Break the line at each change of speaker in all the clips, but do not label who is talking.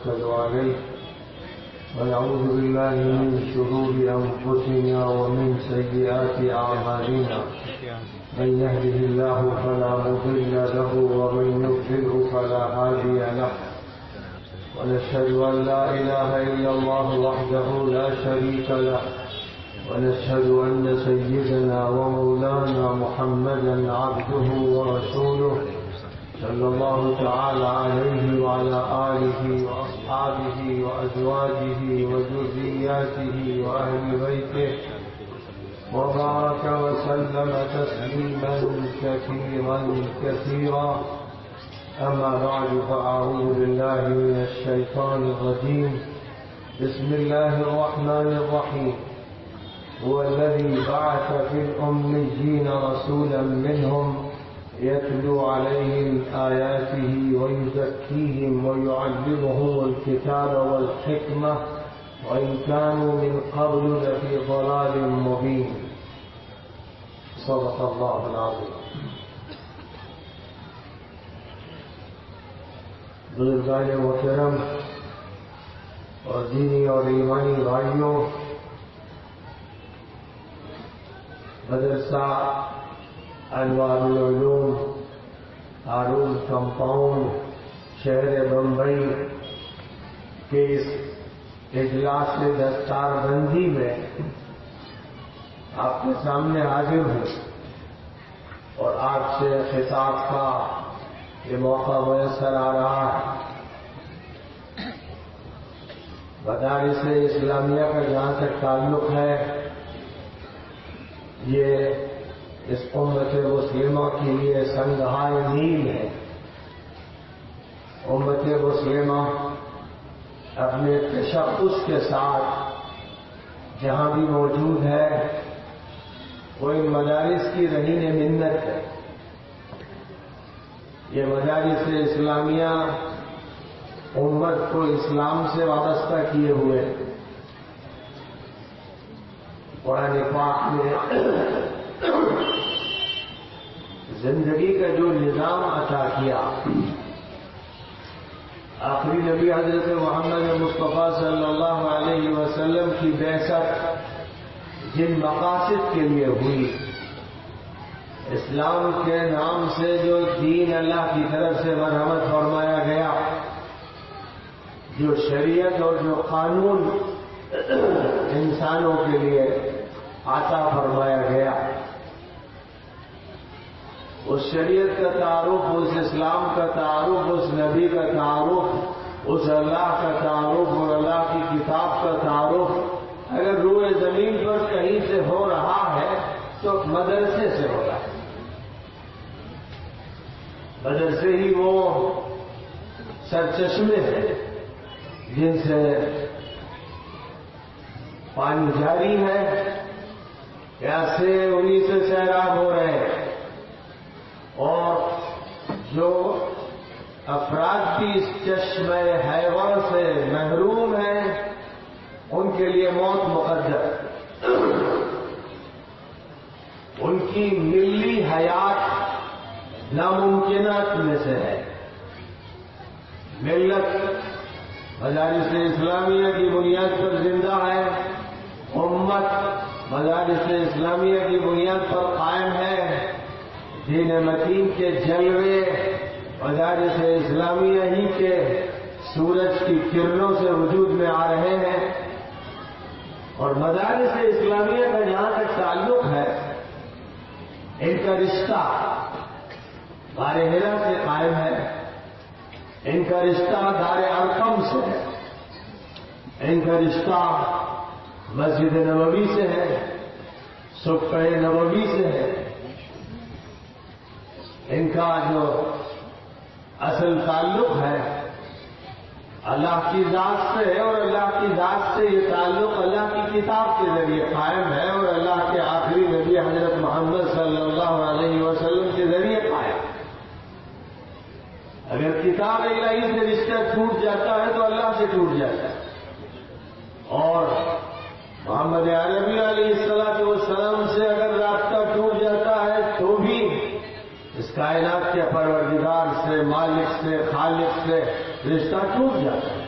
ونتوكل عليه ونعوذ بالله من شرور أنفسنا ومن سيئات أعمالنا من يهده الله فلا مضل له ومن يضلل فلا هادي له ونشهد أن لا إله إلا الله وحده لا شريك له ونشهد أن سيدنا ومولانا محمدا عبده ورسوله صلى الله تعالى عليه وعلى آله وأصحابه وأزواجه وذرياته وأهل بيته وبارك وسلم تسليما كثيرا كثيرا. أما بعد فأعوذ بالله من الشيطان الرجيم. بسم الله الرحمن الرحيم. هو الذي بعث في الأميين رسولا منهم يتلو عليهم آياته ويزكيهم ويعلمهم الكتاب والحكمة وإن كانوا من قبل لفي ضلال مبين. صدق الله العظيم. بزرگان محترم اور دینی اور ایمانی بھائیوں، مدرسہ انوار العلوم ہارون کمپاؤنڈ شہر بمبئی کے اس اجلاس دستار بندی میں آپ کے سامنے حاضر ہوں اور آپ سے خطاب کا یہ موقع میسر آ رہا ہے. مدارس اسلامیہ کا جہاں تک تعلق ہے، یہ اس امت مسلمہ کے لیے سنگھائے نیل ہے. امت مسلمہ اپنے تشخص کے ساتھ جہاں بھی موجود ہے وہ ان مدارس کی رہین منت ہے. یہ مدارس اسلامیہ امت کو اسلام سے وابستہ کیے ہوئے. قرآن پاک میں زندگی کا جو نظام عطا کیا، آخری نبی حضرت محمد مصطفیٰ صلی اللہ علیہ وسلم کی بعثت جن مقاصد کے لیے ہوئی، اسلام کے نام سے جو دین اللہ کی طرف سے مرحمت فرمایا گیا، جو شریعت اور جو قانون انسانوں کے لیے عطا فرمایا گیا، اس شریعت کا تعارف، اس اسلام کا تعارف، اس نبی کا تعارف، اس اللہ کا تعارف اور اللہ کی کتاب کا تعارف اگر روئے زمین پر کہیں سے ہو رہا ہے تو مدرسے سے ہو رہا ہے. مدرسے ہی وہ سرچشمے ہیں جن سے پانی جاری ہے، ایسے انہی سے سیراب ہو رہے ہیں، اور جو افراد بھی اس چشمہ حیوان سے محروم ہیں ان کے لیے موت مقدر. ان کی ملی حیات ناممکنات میں سے ہے. ملت مدارس اسلامیہ کی بنیاد پر زندہ ہے، امت مدارس اسلامیہ کی بنیاد پر قائم ہے. دین متین کے جلوے مدارس اسلامیہ ہی کے سورج کی کرنوں سے وجود میں آ رہے ہیں. اور مدارس اسلامیہ کا جہاں تک تعلق ہے، ان کا رشتہ غار حرا سے قائم ہے، ان کا رشتہ دار ارقم سے ہے، ان کا رشتہ مسجد نبوی سے ہے، صفحہ نبوی سے ہے. ان کا جو اصل تعلق ہے اللہ کی ذات سے ہے، اور اللہ کی ذات سے یہ تعلق اللہ کی کتاب کے ذریعے قائم ہے اور اللہ کے آخری نبی حضرت محمد صلی اللہ علیہ وسلم کے ذریعے قائم. اگر کتاب الہی سے رشتہ ٹوٹ جاتا ہے تو اللہ سے ٹوٹ جاتا ہے، اور محمد عربی علیہ السلام سے اگر رابطہ ٹوٹ جاتا ہے تو بھی اس کائنات کے پروردگار سے، مالک سے، خالق سے رشتہ ٹوٹ جاتا ہے.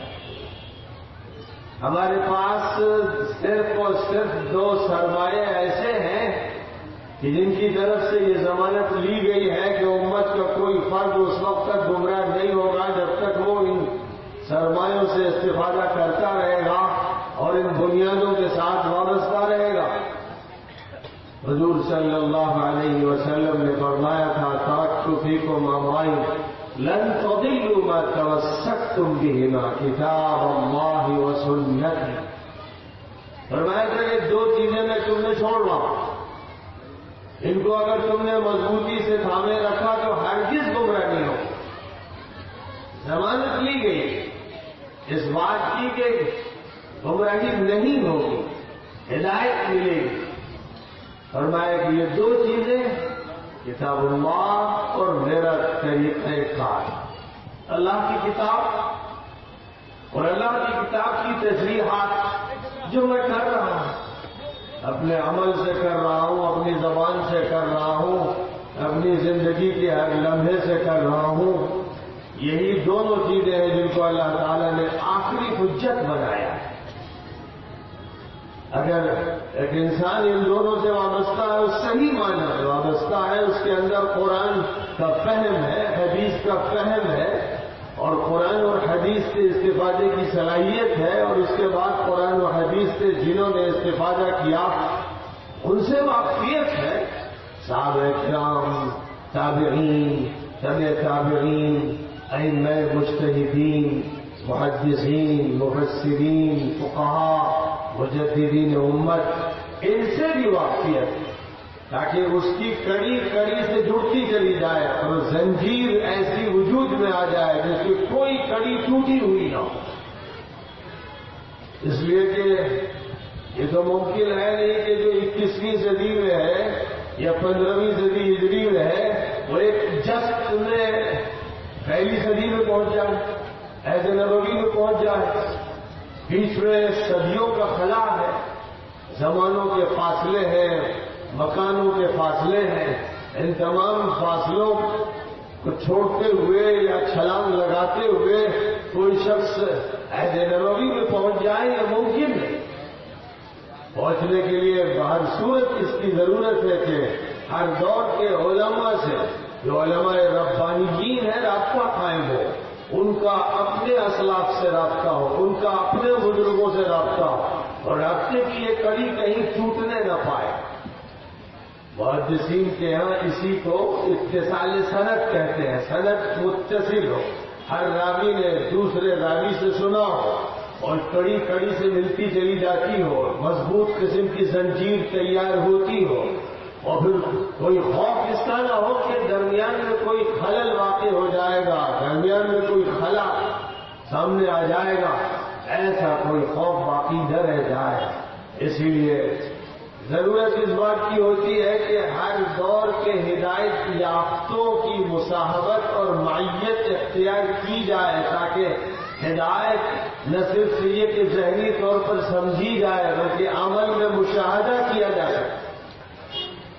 ہمارے پاس صرف اور صرف 2 سرمایے ایسے ہیں کہ جن کی طرف سے یہ ضمانت لی گئی ہے کہ امت کا کوئی فرد اس وقت تک گمراہ نہیں ہوگا جب تک وہ ان سرمایوں سے استفادہ کرتا رہے گا اور ان بنیادوں کے ساتھ وابستہ رہے گا۔ حضور صلی اللہ علیہ وسلم نے فرمایا تھا ترکت فیکم امرین لن تضلوا ما تمسکتم بہما کتاب اللہ و سنتی۔ فرمایا تھا کہ 2 چیزیں میں تم نے چھوڑ رہا ہوں، ان کو اگر تم نے مضبوطی سے تھامے رکھا تو ہرگز گمراہ نہیں ہو۔ ضمانت لی گئی اس بات کی کہ گمراہی نہیں ہوگی، ہدایت ملے گی۔ فرمایا کہ یہ 2 چیزیں کتاب اللہ اور میرا طریقہ کار، اللہ کی کتاب اور اللہ کی کتاب کی تشریحات جو میں کر رہا ہوں، اپنے عمل سے کر رہا ہوں، اپنی زبان سے کر رہا ہوں، اپنی زندگی کے ہر لمحے سے کر رہا ہوں، یہی دونوں چیزیں ہیں جن کو اللہ تعالیٰ نے آخری حجت بنایا ہے۔ اگر ایک انسان ان دونوں سے وابستہ ہے، اس صحیح معنی سے وابستہ ہے، اس کے اندر قرآن کا فہم ہے، حدیث کا فہم ہے، اور قرآن اور حدیث سے استفادے کی صلاحیت ہے، اور اس کے بعد قرآن و حدیث سے جنہوں نے استفادہ کیا ان سے واقفیت ہے، صحابہ کرام، تابعین، تبع تابعین، ائمہ مجتہدین، محدثین، مفسرین، فقہاء، مجددین امت، ان سے بھی واقفیت، تاکہ اس کی کڑی کڑی سے جڑتی چلی جائے اور زنجیر ایسی وجود میں آ جائے جس کی کوئی کڑی ٹوٹی ہوئی نہ ہو۔ اس لیے کہ یہ تو ممکن ہے نہیں کہ جو 21ویں صدی میں ہے یا 15ویں صدی ہجری میں ہے وہ ایک جست میں پہلی صدی میں پہنچ جائے، عہد نبوی میں پہنچ جائے۔ بیچ میں صدیوں کا خلا ہے، زمانوں کے فاصلے ہیں، مکانوں کے فاصلے ہیں، ان تمام فاصلوں کو چھوڑتے ہوئے یا چھلانگ لگاتے ہوئے کوئی شخص عہد نبوی میں پہنچ جائے یہ ممکن نہیں۔ پہنچنے کے لیے بہر صورت اس کی ضرورت ہے کہ ہر دور کے علماء سے، جو علماء ربانیین ہیں، رابطہ قائم ہو، ان کا اپنے اسلاف سے رابطہ ہو، ان کا اپنے بزرگوں سے رابطہ ہو، اور رابطے کی یہ کڑی کہیں ٹوٹنے نہ پائے۔ محدثین کے ہاں اسی کو اتصال سند کہتے ہیں، سند متصل ہو، ہر راوی نے دوسرے راوی سے سنا ہو اور کڑی کڑی سے ملتی چلی جاتی ہو، مضبوط قسم کی زنجیر تیار ہوتی ہو، اور پھر کوئی خوف اس کا نہ ہو کہ درمیان میں کوئی خلل واقع ہو جائے گا، درمیان میں کوئی خلا سامنے آ جائے گا، ایسا کوئی خوف باقی نہ رہ جائے۔ اسی لیے ضرورت اس بات کی ہوتی ہے کہ ہر دور کے ہدایت یافتوں کی مصاحبت اور معیت اختیار کی جائے، تاکہ ہدایت نہ صرف یہ کہ ذہنی طور پر سمجھی جائے بلکہ عمل میں مشاہدہ کیا جائے،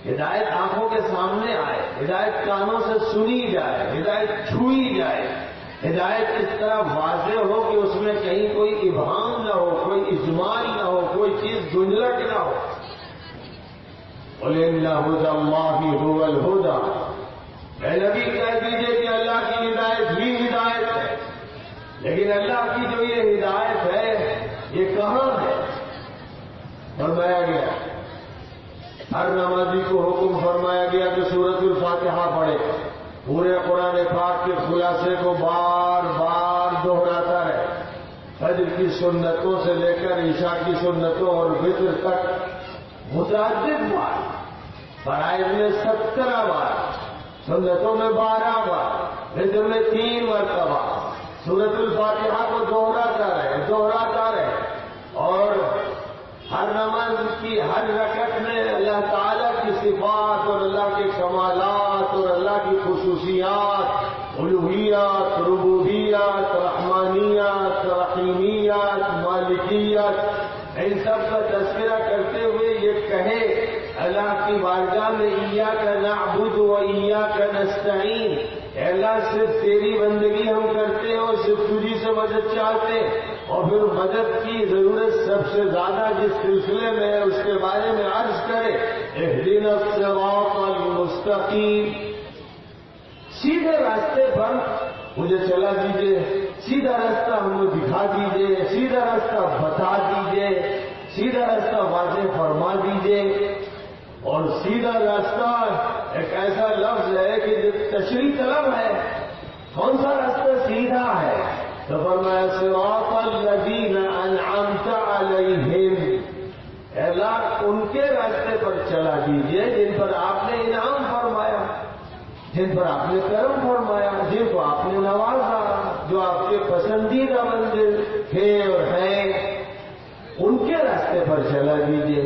ہدایت آنکھوں کے سامنے آئے، ہدایت کانوں سے سنی جائے، ہدایت چھوئی جائے، ہدایت اس طرح واضح ہو کہ اس میں کہیں کوئی ابہام نہ ہو، کوئی اجمال نہ ہو، کوئی چیز گنجلٹ نہ ہو۔ قُلْ إِنَّ هُدَى اللَّهِ هُوَ الْهُدَى، اے نبی کہہ دیجئے کہ اللہ کی ہدایت ہی ہدایت ہے، لیکن اللہ کی جو یہ ہدایت ہے یہ کہاں ہے؟ فرمایا گیا ہر نمازی کو حکم فرمایا گیا کہ سورۃ الفاتحہ پڑھے، پورے قرآن پاک کے خلاصے کو بار بار دہراتا رہے، فجر کی سنتوں سے لے کر عشاء کی سنتوں اور وتر تک متعدد بار، فرائض میں 17 بار، سنتوں میں 12 بار، وتر میں 3 مرتبہ سورۃ الفاتحہ کو دہراتا رہے، اور ہر نماز کی ہر رکعت میں اللہ تعالیٰ کی صفات اور اللہ کے کمالات اور اللہ کی خصوصیات، الوہیات، ربوبیات، رحمانیات، رحیمیات، مالکیات، ان سب کا تذکرہ کرتے ہوئے یہ کہے اللہ کی بارگاہ میں ایاک نعبد و ایاک نستعین، اے اللہ صرف تیری بندگی ہم کرتے ہیں اور صرف تجھی سے مدد چاہتے ہیں، اور پھر مدد کی ضرورت سب سے زیادہ جس سلسلے میں ہے اس کے بارے میں عرض کرے اہدنا الصراط المستقیم، سیدھے راستے پر مجھے چلا دیجئے، سیدھا راستہ ہم کو دکھا دیجئے، سیدھا راستہ بتا دیجئے، سیدھا راستہ واضح فرما دیجئے۔ اور سیدھا راستہ ایک ایسا لفظ ہے کہ جو تشریح طلب ہے، کون سا راستہ سیدھا ہے؟ تو فرمایا صراط الذین انعمت علیہم، اے اللہ ان کے راستے پر چلا دیجئے جن پر آپ نے انعام فرمایا، جن پر آپ نے کرم فرمایا، جن کو آپ نے نوازا، جو آپ کے پسندیدہ بندے تھے اور ہیں، ان کے راستے پر چلا دیجئے۔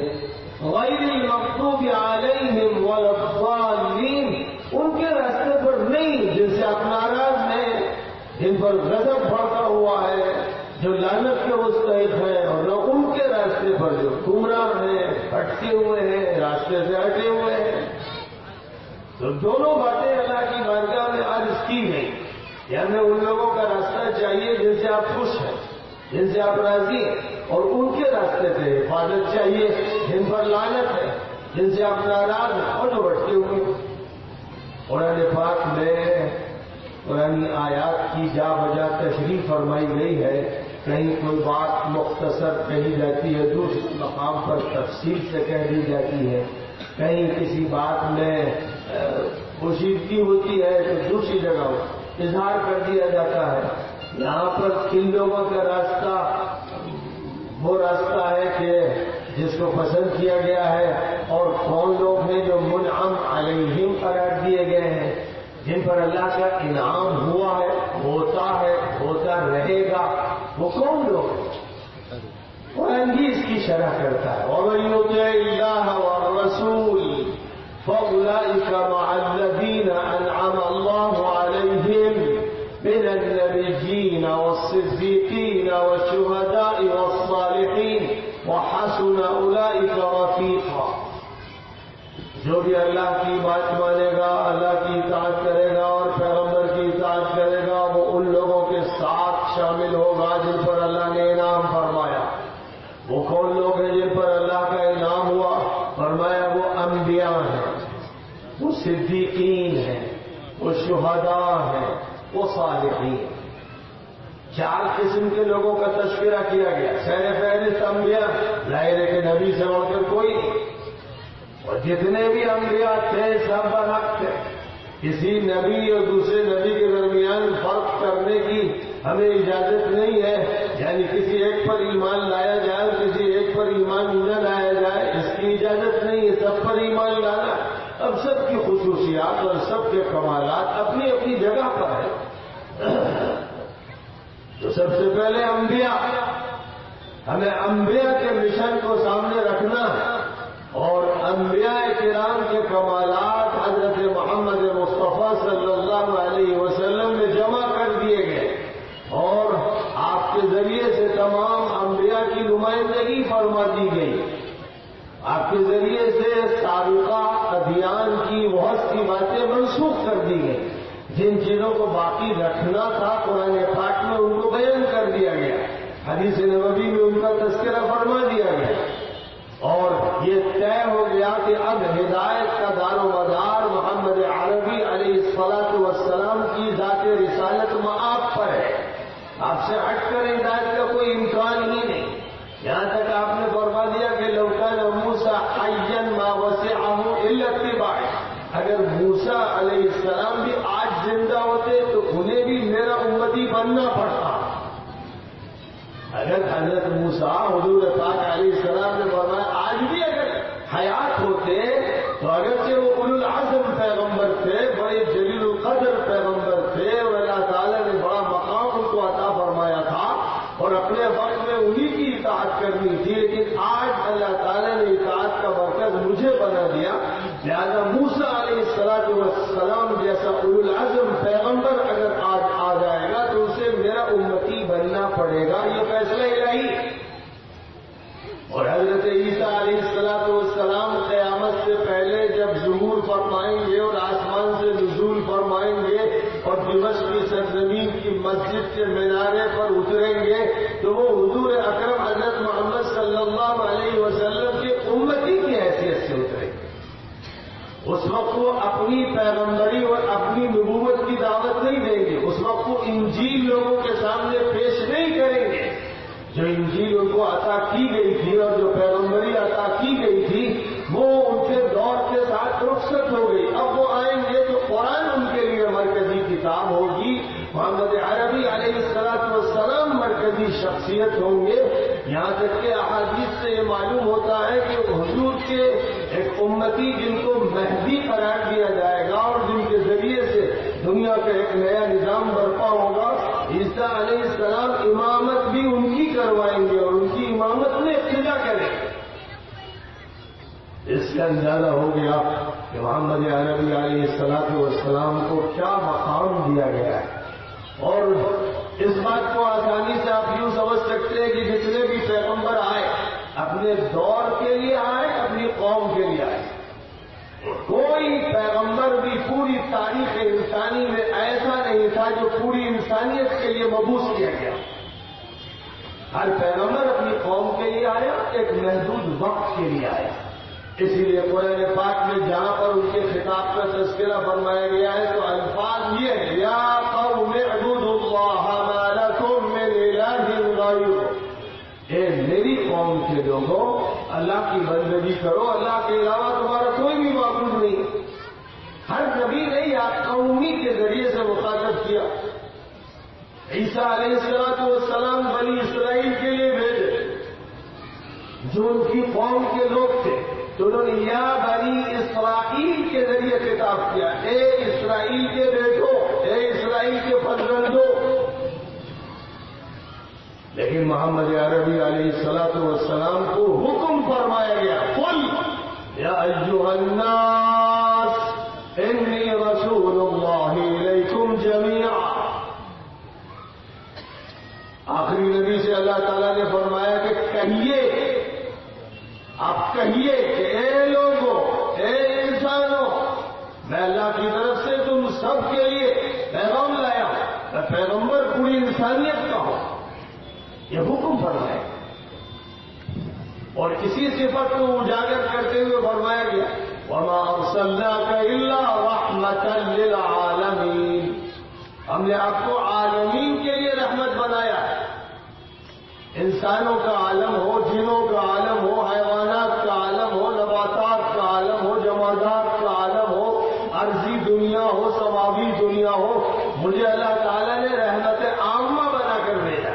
غیر المغضوب علیہم ولا الضالین، ان کے راستے پر نہیں جن سے آپ ناراض ہیں، جن پر غضب بڑھتا ہوا ہے، جو لعنت کے مستحق ہیں، اور نہ ان کے راستے پر جو گمراہ ہیں، ہٹتے ہوئے ہیں، راستے سے ہٹے ہوئے ہیں۔ تو دونوں باتیں اللہ کی بارگاہ میں عرض کی گئی کہ ہمیں ان لوگوں کا راستہ چاہیے جن سے آپ خوش ہیں، جن سے آپ راضی ہیں، اور ان کے راستے سے حفاظت چاہیے جن پر لعنت ہے، جن سے آپ ناراض ہیں اور جو بھٹکے ہوئے۔ قرآن پاک میں قرآن آیات کی جا بجا تشریح فرمائی گئی ہے، کہیں کوئی بات مختصر کہی جاتی ہے، دوسرے مقام پر تفصیل سے کہہ دی جاتی ہے، کہیں کسی بات میں پوشیدگی ہوتی ہے تو دوسری جگہ اظہار کر دیا جاتا ہے۔ یہاں پر کن لوگوں کا راستہ وہ راستہ ہے کہ جس کو پسند کیا گیا ہے، اور کون لوگ ہیں جو منعم علیہم قرار دیے گئے ہیں، جن پر اللہ کا انعام ہوا ہے، ہوتا رہے گا، وہ کون لوگ ہیں؟ قرآن بھی اس کی شرح کرتا ہے۔ وَمَن يُطِعِ اللَّهَ وَالرَّسُولَ فَأُولَٰئِكَ مَعَ الَّذِينَ أَنْعَمَ اللَّهُ عَلَيْهِم مِّنَ النَّبِيِّينَ وَالصِّدِّيقِينَ وَالشُّهَدَاءِ وَالصَّالِحِينَ وَحَسُنَ أُولَٰئِكَ رَفِيقًا۔ جو بھی اللہ کی بات مانے گا، اللہ کی اطاعت کرے گا اور پیغمبر کی اطاعت کرے گا، وہ ان لوگوں کے ساتھ شامل ہوگا جن پر اللہ نے انعام فرمایا۔ وہ کون لوگ ہیں جن پر اللہ کا انعام ہوا؟ فرمایا وہ انبیاء ہیں، وہ صدیقین ہیں، وہ شہداء ہیں، وہ صالحین۔ چار قسم کے لوگوں کا تذکرہ کیا گیا۔ سیر فہرست انبیاء، ظاہر ہے کہ نبی سے بڑھ کر کوئی نہیں، اور جتنے بھی انبیاء تھے سب برحق تھے۔ کسی نبی اور دوسرے نبی کے درمیان فرق کرنے کی ہمیں اجازت نہیں ہے، یعنی کسی ایک پر ایمان لایا جائے اور کسی ایک پر ایمان نہ لایا جائے، اس کی اجازت نہیں ہے۔ سب پر ایمان لانا، اب سب کی خصوصیات اور سب کے کمالات اپنی اپنی جگہ پر ہے۔ تو سب سے پہلے انبیاء، ہمیں انبیاء کے مشن کو سامنے رکھنا ہے، اور انبیاء کرام کے کمالات حضرت محمد مصطفیٰ صلی اللہ علیہ وسلم میں جمع کر دیے گئے، اور آپ کے ذریعے سے تمام انبیاء کی نمائندگی فرما دی گئی۔ آپ کے ذریعے سے سابقہ ادیان کی بہت سی باتیں منسوخ کر دی گئی۔ جن چیزوں کو باقی رکھنا تھا قرآن پاک میں ان کو بیان کر دیا گیا، حدیث نبوی میں ان کا تذکرہ فرما دیا گیا، اور یہ طے ہو گیا کہ اب ہدایت کا دار و مدار محمد عربی علیہ الصلاۃ والسلام کی ذات رسالت مآب پر ہے۔ آپ سے ہٹ کر ہدایت کا کوئی امکان ہی نہیں۔ یہاں تک آپ نے فرما دیا کہ لو کان موسیٰ حیا ما وسعہ الا اتباع، اگر موسیٰ علیہ السلام بھی آج زندہ ہوتے تو انہیں بھی میرا امتی بننا پڑتا۔ اگر حضرت موسیٰ حضور پاک علیہ السلام نے فرمایا آج بھی اگر حیات ہوتے تو اگرچہ وہ اولو العزم پیغمبر تھے، بڑے جلیل القدر پیغمبر تھے، اور اللہ تعالیٰ نے بڑا مقام ان کو عطا فرمایا تھا اور اپنے وقت میں انہی کی اطاعت کرنی تھی، لیکن آج اللہ تعالیٰ نے اطاعت کا مرکز مجھے بنا دیا، لہذا موسیٰ علیہ السلام جیسا اولو العزم پیغمبر اگر آج آ جائے گا تو اسے میرا امتی بننا پڑے گا، یہ فیصلہ الہی۔ اور حضرت عیسیٰ علیہ السلام قیامت سے پہلے جب ظہور فرمائیں گے اور آسمان سے نزول فرمائیں گے اور دمشق کی سرزمین کی مسجد مسجد کے مینارے پر اتریں گے تو وہ حضور اکرم حضرت محمد صلی اللہ علیہ وسلم کے امتی کی حیثیت سے اتریں گے۔ اس وقت وہ اپنی پیغمبری اور اپنی نبوت کی دعوت نہیں دیں گے، اس وقت وہ انجیل لوگوں کے سامنے پیش نہیں کریں گے۔ جو انجیل ان کو عطا کی گئی تھی اور جو پیغمبری عطا کی گئی تھی وہ ان کے دور کے ساتھ رخصت ہو گئی۔ اب وہ آئیں گے تو قرآن ان کے لیے مرکزی کتاب ہوگی، محمد عربی علیہ السلام مرکزی شخصیت ہوں گے۔ یہاں تک کہ احادیث سے یہ معلوم ہوتا ہے کہ حضور کے ایک امتی جن کو مہدی قرار دیا جائے گا اور جن کے ذریعے سے دنیا کا ایک نیا نظام برپا ہوگا، عیسیٰ علیہ السلام امامت بھی ان کی کروائیں گے اور ان کی امامت میں اقتدا کریں گے۔ اس کا اندازہ ہو گیا کہ محمد عربی علیہ السلام کو کیا مقام دیا گیا ہے۔ اور اس بات کو آسانی سے آپ یوں سمجھ سکتے ہیں کہ جتنے بھی پیغمبر آئے اپنے دور کے لیے آئے، اپنی قوم کے لیے آئے۔ کوئی پیغمبر بھی پوری تاریخ انسانی میں ایسا نہیں تھا جو پوری انسانیت کے لیے مبعوث کیا گیا۔ ہر پیغمبر اپنی قوم کے لیے آیا، ایک محدود وقت کے لیے آیا۔ اسی لیے قرآن پاک میں جہاں پر ان کے خطاب کا تذکرہ فرمایا گیا ہے تو الفاظ یہ ہے، یا قوم اعبدوا اللہ ما لکم من الہ غیرہ، اے میری قوم کے لوگوں اللہ کی بندگی کرو، اللہ کے علاوہ تمہارا کوئی بھی معبود نہیں۔ ہر نبی نے یا قومی کے ذریعے سے مخاطب کیا۔ عیسیٰ علیہ السلام بنی اسرائیل کے لیے بھیجے جو ان کی قوم کے لوگ تھے، تو انہوں نے یا بنی اسرائیل کے ذریعے خطاب کیا، اے اسرائیل کے بیٹو، اے اسرائیل کے فرزندوں۔ لیکن محمد عربی علیہ السلام کو حکم فرمایا گیا، قل یا ایھا الناس انی رسول اللہ الیکم جمیعا۔ آخری نبی سے اللہ تعالیٰ نے فرمایا کہ کہیے، آپ کہیے کہ اے لوگوں، اے انسانوں، میں اللہ کی طرف سے تم سب کے لیے پیغام لایا ہوں، میں پیغمبر پوری انسانیت کا ہوں، یہ حکم فرمایا۔ اور اسی صفت کو اجاگر کرتے ہوئے فرمایا گیا، وما ارسلناک الا رحمتا للعالمین، ہم نے آپ کو عالمین کے لیے رحمت بنایا ہے۔ انسانوں کا عالم ہو، جنوں کا عالم ہو، حیوانات کا عالم ہو، نباتات کا عالم ہو، جمادات کا عالم ہو، ارضی دنیا ہو، سماوی دنیا ہو، مجھے اللہ تعالیٰ نے رحمت عامہ بنا کر بھیجا۔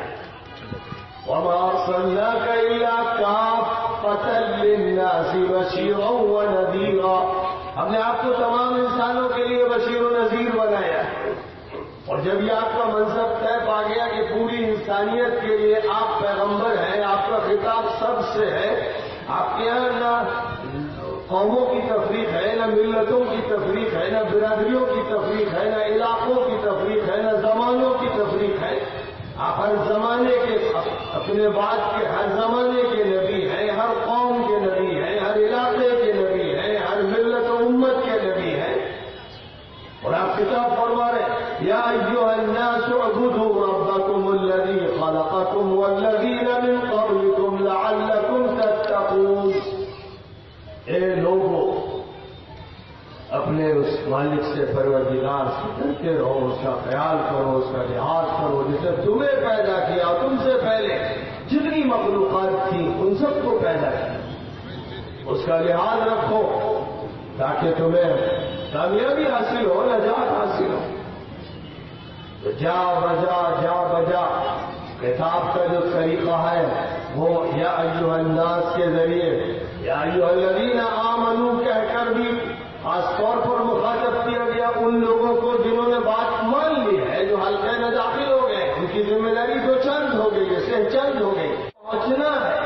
وما ارسلناک الا کافۃ للناس بشیرا ونذیرا، ہم نے آپ کو تمام انسانوں کے لیے بشیر و نذیر بنایا۔ اور جب یہ آپ کا منصب طے پا گیا کہ پوری انسانیت کے لیے آپ پیغمبر ہیں، آپ کا خطاب سب سے ہے، آپ کے یہاں نہ قوموں کی تفریق ہے، نہ ملتوں کی تفریق ہے، نہ برادریوں کی تفریق ہے، نہ علاقوں کی تفریق ہے، نہ زمانوں کی تفریق ہے، آپ ہر زمانے کے اپنے بعد کے ہر زمانے کے نبی ہیں، ہر قوم کے نبی ہیں، ہر علاقے کے نبی ہیں، ہر ملت و امت کے نبی ہیں۔ اور آپ خطاب فرما رہے، یا ایھا الناس اعبدوا ربکم الذی خلقکم والذین من قبلکم لعلکم تتقون، اے لوگوں اپنے اس مالک سے پروردگار سے ڈرتے رہو، اس کا خیال کرو، اس کا لحاظ کرو جس نے تمہیں پیدا کیا، تم سے پہلے جتنی مخلوقات تھیں ان سب کو پیدا کیا، اس کا لحاظ رکھو تاکہ تمہیں کامیابی حاصل ہو، نجات حاصل ہو۔ تو جا بجا کتاب کا جو طریقہ ہے وہ یا ایھا الناس کے ذریعے یا ایھا الذین آمنوا کہہ کر بھی خاص طور پر مخاطب کیا گیا ان لوگوں کو جنہوں نے بات مان لی ہے، جو حلقے میں داخل ہو گئے، ان کی ذمہ داری دو چند ہو گئی ہے، سہ چند ہو گئی، پہنچنا ہے۔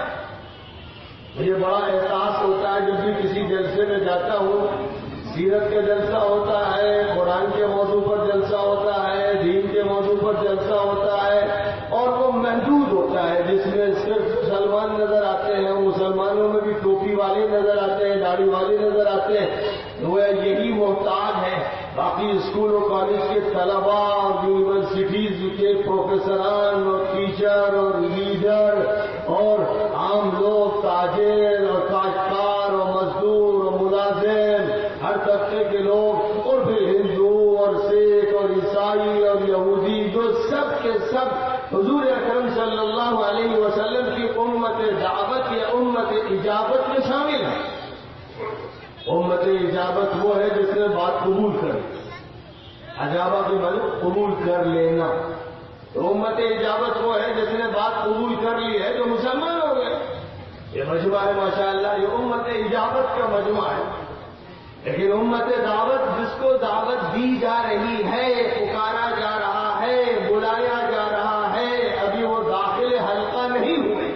مجھے بڑا احساس ہوتا ہے جب بھی کسی جلسے میں جاتا ہوں، سیرت کا جلسہ ہوتا ہے، قرآن کے موضوع پر جلسہ ہوتا ہے، دین کے موضوع پر جلسہ ہوتا ہے، اور وہ محدود ہوتا ہے جس میں صرف مسلمان نظر آتے ہیں، مسلمانوں میں بھی ٹوپی والے نظر آتے ہیں، داڑھی والے نظر آتے ہیں، وہ یہی محتاج ہے باقی اسکول اور کالج کے طلبا اور یونیورسٹیز کے پروفیسران اور ٹیچر اور لیڈر اور عام لوگ، تاجر اور کاشتکار اور مزدور اور ملازم، ہر طبقے کے لوگ، اور پھر ہندو اور سکھ اور عیسائی اور یہودی، جو سب کے سب حضور اکرم صلی اللہ علیہ وسلم کی امت دعوت یا امت اجابت میں شامل ہے۔ امت اجابت وہ ہے جس نے بات قبول کر لی، اجابہ کے مطلب قبول کر لینا، تو امت اجابت وہ ہے جس نے بات قبول کر لی ہے، جو مسلمان ہو گئے۔ یہ مجمع ہے ماشاءاللہ، یہ امت اجابت کا مجمع ہے۔ لیکن امت دعوت، جس کو دعوت دی جا رہی ہے، پکارا جا رہا ہے، بلایا جا رہا ہے، ابھی وہ داخل حلقہ نہیں ہوئے،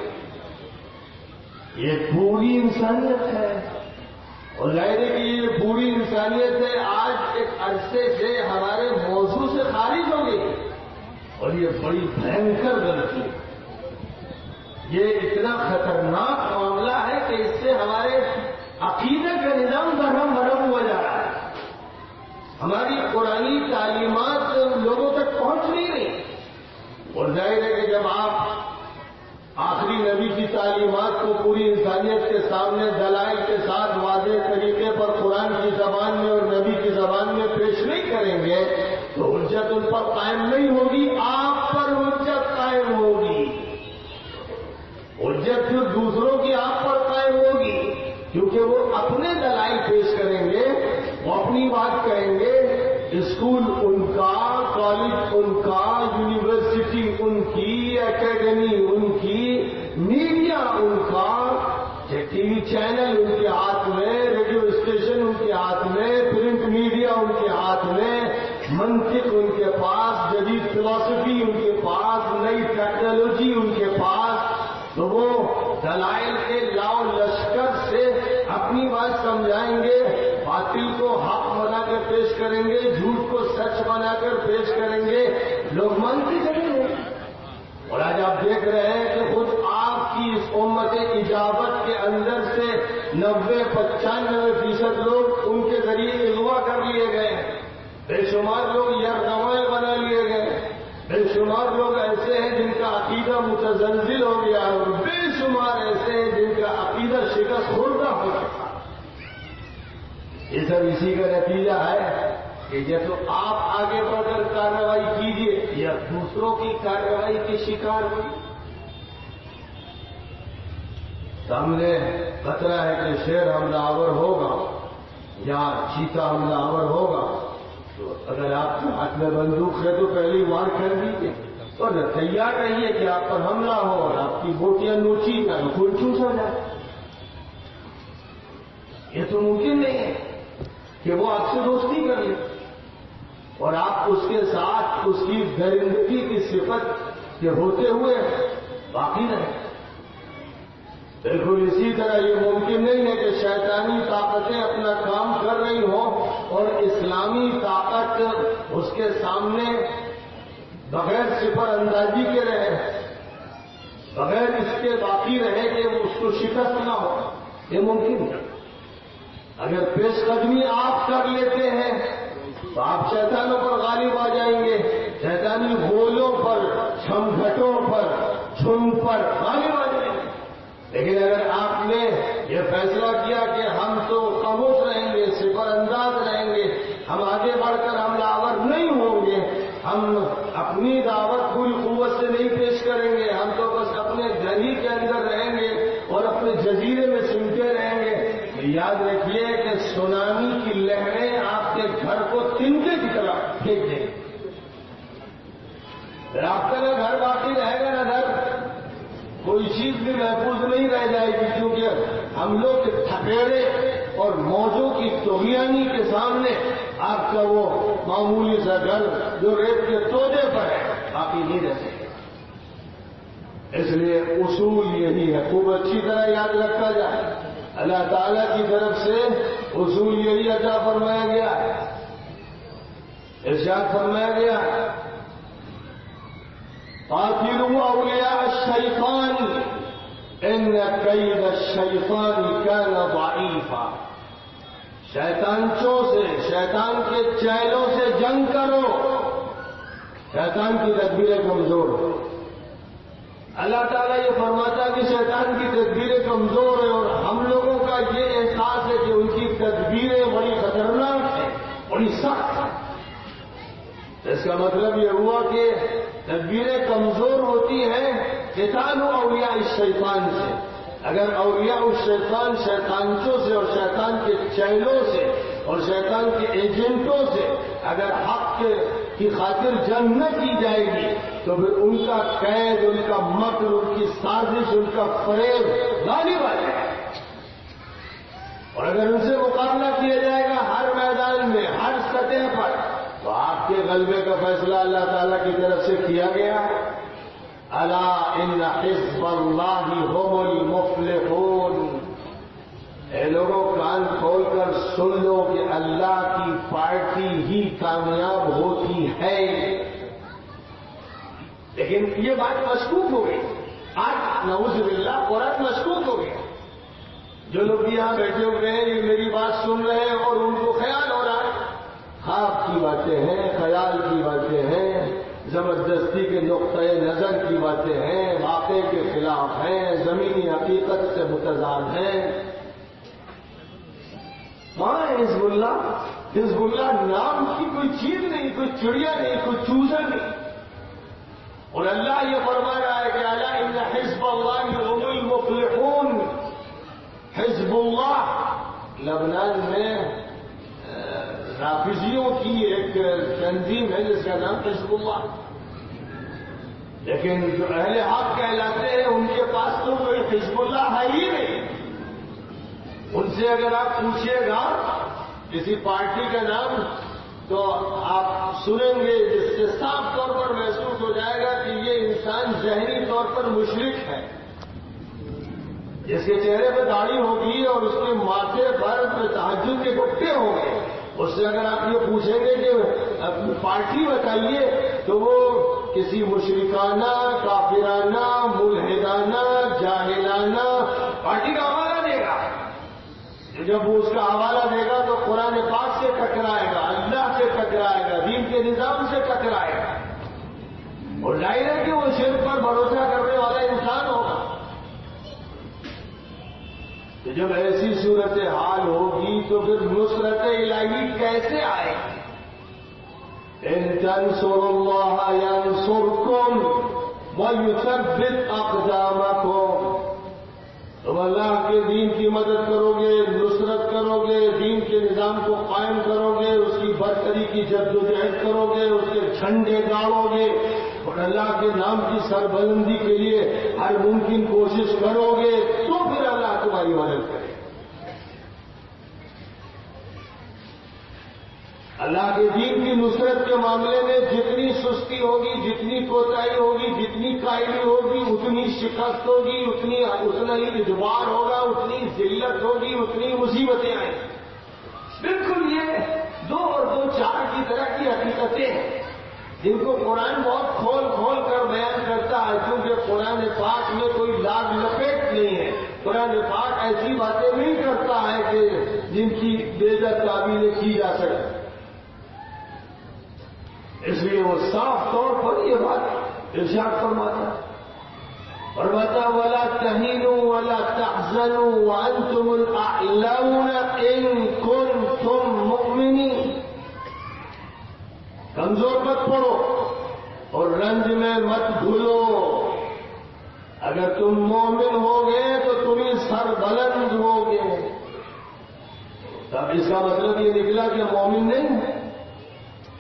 یہ پوری انسانیت ہے۔ اور ظاہر ہے کہ یہ پوری انسانیت ہے، آج ایک عرصے سے ہمارے موضوع سے خارج ہو گئی، اور یہ بڑی بھینکر غلطی ہے۔ یہ اتنا خطرناک معاملہ ہے کہ اس سے ہمارے عقیدے کا نظام برہم برہم ہو جا رہا ہے، ہماری قرآنی تعلیمات لوگوں تک پہنچ نہیں رہی۔ اور ظاہر ہے کہ جب آپ آخری نبی کی تعلیمات کو پوری انسانیت کے سامنے دلائل کے ساتھ واضح طریقے پر قرآن کی زبان میں اور نبی کی زبان میں پیش نہیں کریں گے تو حجت ان پر قائم نہیں ہوگی، آپ پر حجت قائم ہوگی، حجت پھر دوسروں کی آپ پر قائم ہوگی، کیونکہ وہ اپنے دلائل پیش کریں گے، وہ اپنی بات کہیں گے، اسکول ان کا، کالج ان کا، یونیورسٹی ان کی، اکیڈمی ان کی، میڈیا ان کا، ٹی وی چینل ان کے ہاتھ میں، ریڈیو اسٹیشن ان کے ہاتھ میں، پرنٹ میڈیا ان کے ہاتھ میں، منطق ان کے پاس، جدید فلسفی ان کے پاس، نئی ٹیکنالوجی ان کے پاس، تو وہ دلائل کے لاؤ لشکر سے اپنی بات سمجھائیں گے، باطل کو حق بنا کر پیش کریں گے، جھوٹ کو سچ بنا کر پیش کریں گے، لوگ مانتے چلیں گے۔ اور آج آپ دیکھ رہے ہیں کہ خود آپ کی اس امت اجابت کے اندر سے 90-95% لوگ ان کے ذریعے اغوا کر لیے گئے ہیں، بے شمار لوگ یرغمال بنا لیے گئے، بے شمار لوگ ایسے ہیں جن کا عقیدہ متزلزل ہو گیا، اور بے شمار ایسے ہیں جن کا عقیدہ شکست خوردہ ہو چکا۔ یہ سب اسی کا نتیجہ ہے کہ یا تو آپ آگے بڑھ کر کارروائی کیجیے یا دوسروں کی کارروائی کے شکار ہوئی۔ سامنے خطرہ ہے کہ شیر حملہ آور ہوگا یا چیتا حملہ آور ہوگا، تو اگر آپ کے ہاتھ میں بندوق ہے تو پہلی وار کر دیجیے، اور تیار رہیے کہ آپ پر حملہ ہو اور آپ کی بوٹیاں نوچی کا خون چوسا جائے۔ یہ تو ممکن نہیں ہے کہ وہ آپ سے دوستی کر لے اور آپ اس کے ساتھ اس کی درندگی کی صفت کے ہوتے ہوئے باقی رہیں۔ بالکل اسی طرح یہ ممکن نہیں ہے کہ شیطانی طاقتیں اپنا کام کر رہی ہوں اور اسلامی طاقت اس کے سامنے بغیر سپر اندازی کے رہے، بغیر اس کے باقی رہے کہ اس کو شکست نہ ہو، یہ ممکن ہے۔ اگر پیش قدمی آپ کر لیتے ہیں تو آپ شیطانوں پر غالب آ جائیں گے، شیطانی غولوں پر، چھمگھٹوں پر، جھم پر غالب آ جائیں گے۔ لیکن اگر آپ نے یہ فیصلہ کیا کہ ہم تو خاموش رہیں گے، سپر انداز رہیں گے، ہم آگے بڑھ کر حملہ آور نہیں ہوں گے، ہم اپنی دعوت پوری قوت سے نہیں پیش کریں گے، ہم تو بس اپنے گھر ہی کے اندر رہیں گے اور اپنے جزیرے میں سمٹے رہیں گے، تو یاد رکھیے کہ سونامی کی لہریں آپ کے گھر کو تنکے کی طرح پھینک دیں گے، پھر آپ کا نہ گھر باقی رہے گا نہ گھر، کوئی چیز بھی محفوظ نہیں رہ جائے گی، کیونکہ ہم لوگ کے تھپیڑے اور موجوں کی طغیانی کے سامنے آپ کا وہ معمولی سا گھر جو ریت کے تودے پر ہے باقی نہیں رہ سکے۔ اس لیے اصول یہی ہے، خوب اچھی طرح یاد رکھا جائے، اللہ تعالیٰ کی طرف سے اصول یہی عطا فرمایا گیا ہے، ارشاد فرمایا گیا ہے قاتلوا اولیاء الشیطان ان کید الشیطان کان ضعیفا، شیطانچوں سے، شیطان کے چیلوں سے جنگ کرو. شیطان کی تدبیریں کمزور ہو. اللہ تعالیٰ یہ فرماتا ہے کہ شیطان کی تدبیریں کمزور ہیں، اور ہم لوگوں کا یہ احساس ہے کہ ان کی تدبیریں بڑی خطرناک ہیں، بڑی سخت ہیں. اس کا مطلب یہ ہوا کہ تدبیریں کمزور ہوتی ہیں قتال اولیاء الشیطان سے. اگر اولیاء الشیطان شیطانچوں سے اور شیطان کے چیلوں سے اور شیطان کے ایجنٹوں سے اگر حق کی خاطر جنگ نہ کی جائے گی تو پھر ان کا قید، ان کا مکر، ان کی سازش، ان کا فریب غالب آ جائے گا. اور اگر ان سے مقابلہ کیا جائے گا ہر میدان میں، ہر سطح پر، تو آپ کے غلبے کا فیصلہ اللہ تعالیٰ کی طرف سے کیا گیا. الا ان حزب اللہ هم المفلحون. اے لوگوں کان کھول کر سن لو کہ اللہ کی پارٹی ہی کامیاب ہوتی ہے. لیکن یہ بات مشکوک ہو گئی. آج نعوذ باللہ قرآن مشکوک ہو گیا. جو لوگ یہاں بیٹھے ہوئے ہیں یہ میری بات سن رہے ہیں اور ان کو خیال ہو رہا ہے خواب کی باتیں ہیں، خیال کی باتیں ہیں، زبردستی کے نقطۂ نظر کی باتیں ہیں، واقع کے خلاف ہیں، زمینی حقیقت سے متضاد ہیں. وہاں حزب اللہ، حزب اللہ نام کی کوئی چیز نہیں، کوئی چڑیا نہیں، کوئی چوزا نہیں. اور اللہ یہ فرما رہا ہے کہ الا ان حزب اللہ هم المفلحون. حزب اللہ لبنان میں رافضیوں کی ایک تنظیم ہے جس کا نام حزب اللہ. لیکن جو اہل حق کہلاتے ہیں ان کے پاس تو کوئی حزب اللہ ہے ہی نہیں. ان سے اگر آپ پوچھیے گا کسی پارٹی کا نام تو آپ سنیں گے جس سے صاف طور پر محسوس ہو جائے گا کہ یہ انسان ذہنی طور پر مشرک ہے. جس کے چہرے پہ داڑھی ہوگی اور اس کے ماتھے پر تہجد کے گٹے ہوں گے، اس سے اگر آپ یہ پوچھیں گے کہ اپنی پارٹی بتائیے تو وہ کسی مشرکانہ، کافرانہ، ملحدانہ، جاہلانہ پارٹی کا حوالہ دے گا. جب وہ اس کا حوالہ دے گا تو قرآن پاک سے ٹکرائے گا، اللہ سے ٹکرائے گا، دین کے نظام سے ٹکرائے گا. اور ظاہر ہے کہ وہ شرک پر بھروسہ کرنے والا انسان ہوگا. تو جب ایسی صورت حال ہوگی تو پھر نصرت الہی کیسے آئے گی؟ ان تنصروا اللہ ینصرکم ویثبت اقدامکم. تم اللہ کے دین کی مدد کرو گے، نصرت کرو گے، دین کے نظام کو قائم کرو گے، اس کی برتری کی جدوجہد کرو گے، اس کے جھنڈے گاڑو گے اور اللہ کے نام کی سربلندی کے لیے ہر ممکن کوشش کرو گے تو پھر اللہ تمہاری مدد کرے. اللہ کے دین کی نصرت کے معاملے میں جتنی سستی ہوگی، جتنی کوتاہی ہوگی، جتنی کائلی ہوگی، اتنی شکست ہوگی، اتنا ہی اجبار ہوگا، اتنی ذلت ہوگی، اتنی مصیبتیں آئیں گی. بالکل یہ 2 اور 2 4 کی طرح کی حقیقتیں ہیں جن کو قرآن بہت کھول کھول کر بیان کرتا ہے، کیونکہ قرآن پاک میں کوئی لاگ لپیٹ نہیں ہے. قرآن پاک ایسی باتیں نہیں کرتا ہے کہ جن کی بے جا تعبیریں کی جا سکے. اس لیے وہ صاف طور پر یہ بات ارشاد فرماتا ہے اور بتا ولا تهنوا ولا تحزنوا وانتم الاعلون ان كنتم مؤمنين. کمزور مت پڑو اور رنج میں مت بھولو. اگر تم مومن ہوگے تو تم ہی سر بلند ہوگے. تب اس کا مطلب یہ نکلا کہ مومن نہیں ہے.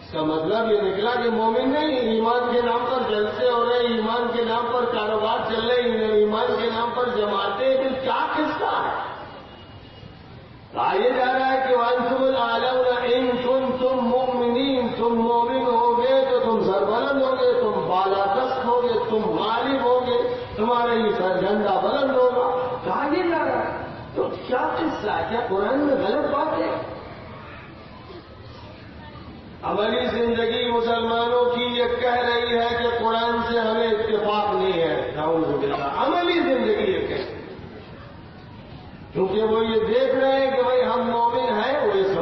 اس کا مطلب یہ نکلا کہ مومن نہیں. ایمان کے نام پر جلسے ہو رہے، ایمان کے نام پر کاروبار چل رہے، ایمان کے نام پر جماعتیں، پھر کیا قصہ ہے؟ کہا یہ جا رہا ہے کہ وانتم الاعلون ان کنتم مؤمنین. تم مومن ہوگے تو تم سربلند ہوگے، تم بالا دست ہوگے، تم غالب ہوگے، تمہارے ہی سر جھنڈا بلند ہوگا. کہا یہ جا رہا ہے. تو کیا قصہ ہے؟ کیا قرآن میں غلط بات ہے؟ عملی زندگی مسلمانوں کی یہ کہہ رہی ہے کہ قرآن سے ہمیں اتفاق نہیں ہے. نعوذ باللہ. عملی زندگی یہ کہہ، کیونکہ وہ یہ دیکھ رہے ہیں کہ بھائی ہم مومن ہیں، وہ اس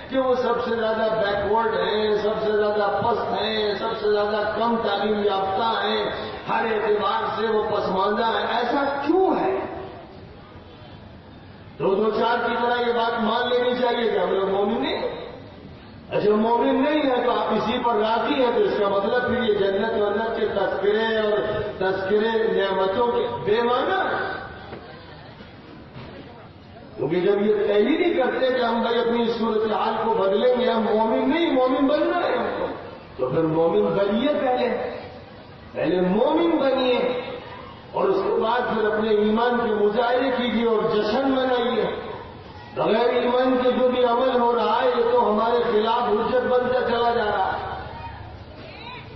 کہ وہ سب سے زیادہ بیکورڈ ہیں، سب سے زیادہ پست ہیں، سب سے زیادہ کم تعلیم یافتہ ہیں، ہر اعتبار سے وہ پسماندہ ہیں؟ ایسا کیوں ہے؟ دو چار کی طرح یہ بات مان لینی چاہیے کہ ہم لوگ مومن نہیں۔ اچھا مومن نہیں ہے تو آپ اسی پر راضی ہیں، تو اس کا مطلب پھر یہ جنت ونت کے تذکرے اور تذکرے نعمتوں کے بے معنی، کیونکہ جب یہ طے ہی نہیں کرتے کہ ہم بھائی اپنی صورتحال کو بدلیں گے، ہم مومن نہیں، مومن بننا ہے ہم کو، تو پھر مومن بنیے، پہلے مومن بنیے اور اس کے بعد پھر اپنے ایمان کے مظاہرے کیجیے اور جشن منائیے۔ بغیر ایمان کے جو بھی عمل ہو رہا ہے یہ تو ہمارے خلاف حجت بنتا چلا جا رہا ہے۔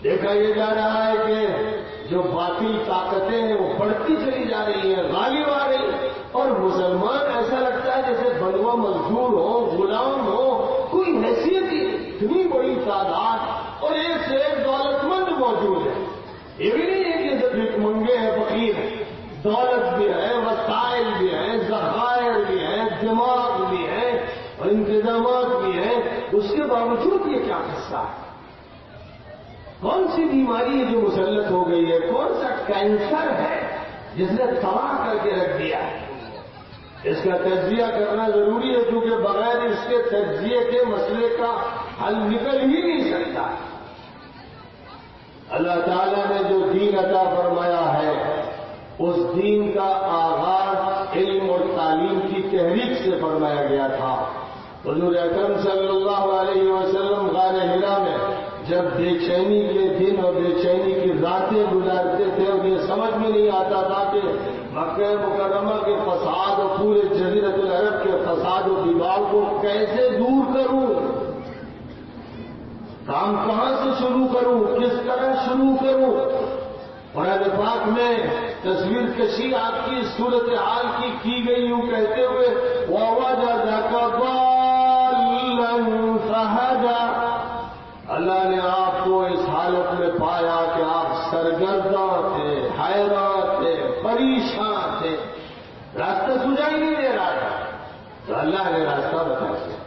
دیکھا یہ جا رہا ہے کہ جو باطل طاقتیں ہیں وہ بڑھتی چلی جا رہی ہیں، غالب آ رہی ہیں، اور مسلمان ایسا لگتا ہے جیسے بندوا مزدور ہو، غلام ہو، کوئی حیثیت ہی اتنی بڑی تعداد اور ایک سے ایک دولت مند موجود ہے۔ یہ بھی نہیں ہے کہ جب ایک منگے ہیں، فقیر ہیں، دولت بھی ہے، وسائل بھی ہیں، ذخائر بھی ہیں، دماغ بھی ہے اور انتظامات بھی ہیں، اس کے باوجود یہ کیا قصہ ہے؟ کون سی بیماری ہے جو مسلط ہو گئی ہے؟ کون سا کینسر ہے جس نے تباہ کر کے رکھ دیا ہے؟ اس کا تجزیہ کرنا ضروری ہے، کیونکہ بغیر اس کے تجزیے کے مسئلے کا حل نکل ہی نہیں سکتا۔ اللہ تعالیٰ نے جو دین عطا فرمایا ہے اس دین کا آغاز علم اور تعلیم کی تحریک سے فرمایا گیا تھا۔ حضور اکرم صلی اللہ علیہ وسلم غار حرا میں جب بے چینی کے دن اور بے چینی کی راتیں گزارتے تھے اور یہ سمجھ میں نہیں آتا تھا کہ مکہ مکرمہ کے فساد اور پورے جزیرۃ العرب کے فساد و بگاڑ کو کیسے دور کروں، کام کہاں سے شروع کروں، کس طرح شروع کروں۔ قرآن پاک میں تصویر کشی آپ کی صورتحال کی گئی یوں کہتے ہوئے وَوَجَدَكَ ضَالًّا فَهَدَىٰ، اللہ نے آپ کو اس حالت میں پایا کہ آپ سرگرداں تھے، حیران تھے، پریشان تھے، راستہ سجائی نہیں دے رہا تھا، تو اللہ نے راستہ بتا دیا۔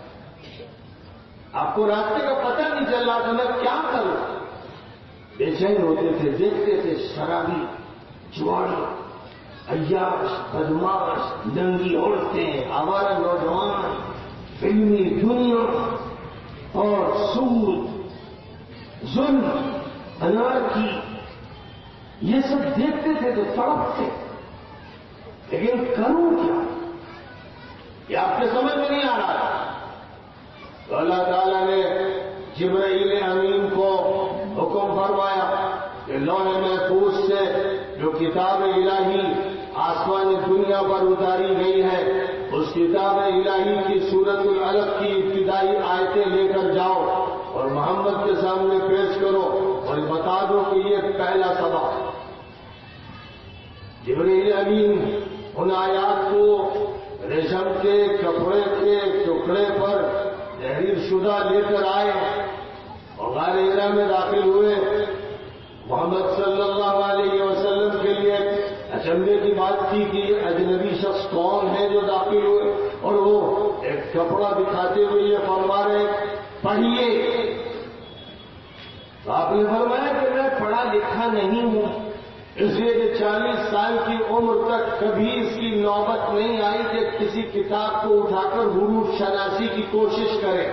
آپ کو راستے کا پتہ نہیں چل رہا تھا میں کیا کروں، بے چین ہوتے تھے، دیکھتے تھے شرابی، جواری، عیاش، بدماش، ننگی عورتیں، آوارہ نوجوان، فلمی دنیا اور سود، ظلم، انارکی، یہ سب دیکھتے تھے تو تڑپتے، لیکن کروں کیا یہ آپ کے سمجھ میں نہیں آ رہا تھا۔ تو اللہ تعالیٰ نے جبرائیل امین کو حکم فرمایا کہ لوح محفوظ سے جو کتاب الہی آسمان دنیا پر اتاری گئی ہے اس کتاب الہی کی سورۃ العلق کی ابتدائی آیتیں لے کر جاؤ اور محمد کے سامنے پیش کرو اور بتا دو کہ یہ پہلا سبق۔ جبرائیل امین ان آیات کو ریشم کے کپڑے کے ٹکڑے پر تحریر شدہ لے کر آئے اور غار حرا میں داخل ہوئے۔ محمد صلی اللہ علیہ وسلم کے لیے اچنبے کی بات تھی کہ اجنبی شخص کون ہے جو داخل ہوئے، اور وہ ایک کپڑا دکھاتے ہوئے یہ فرما رہے پڑھیے۔ تو آپ نے فرمایا کہ میں پڑھا لکھا نہیں ہوں، اس لیے کہ 40 سال کی عمر تک کبھی اس کی نوبت نہیں آئی کہ کسی کتاب کو اٹھا کر حروف شناسی کی کوشش کرے،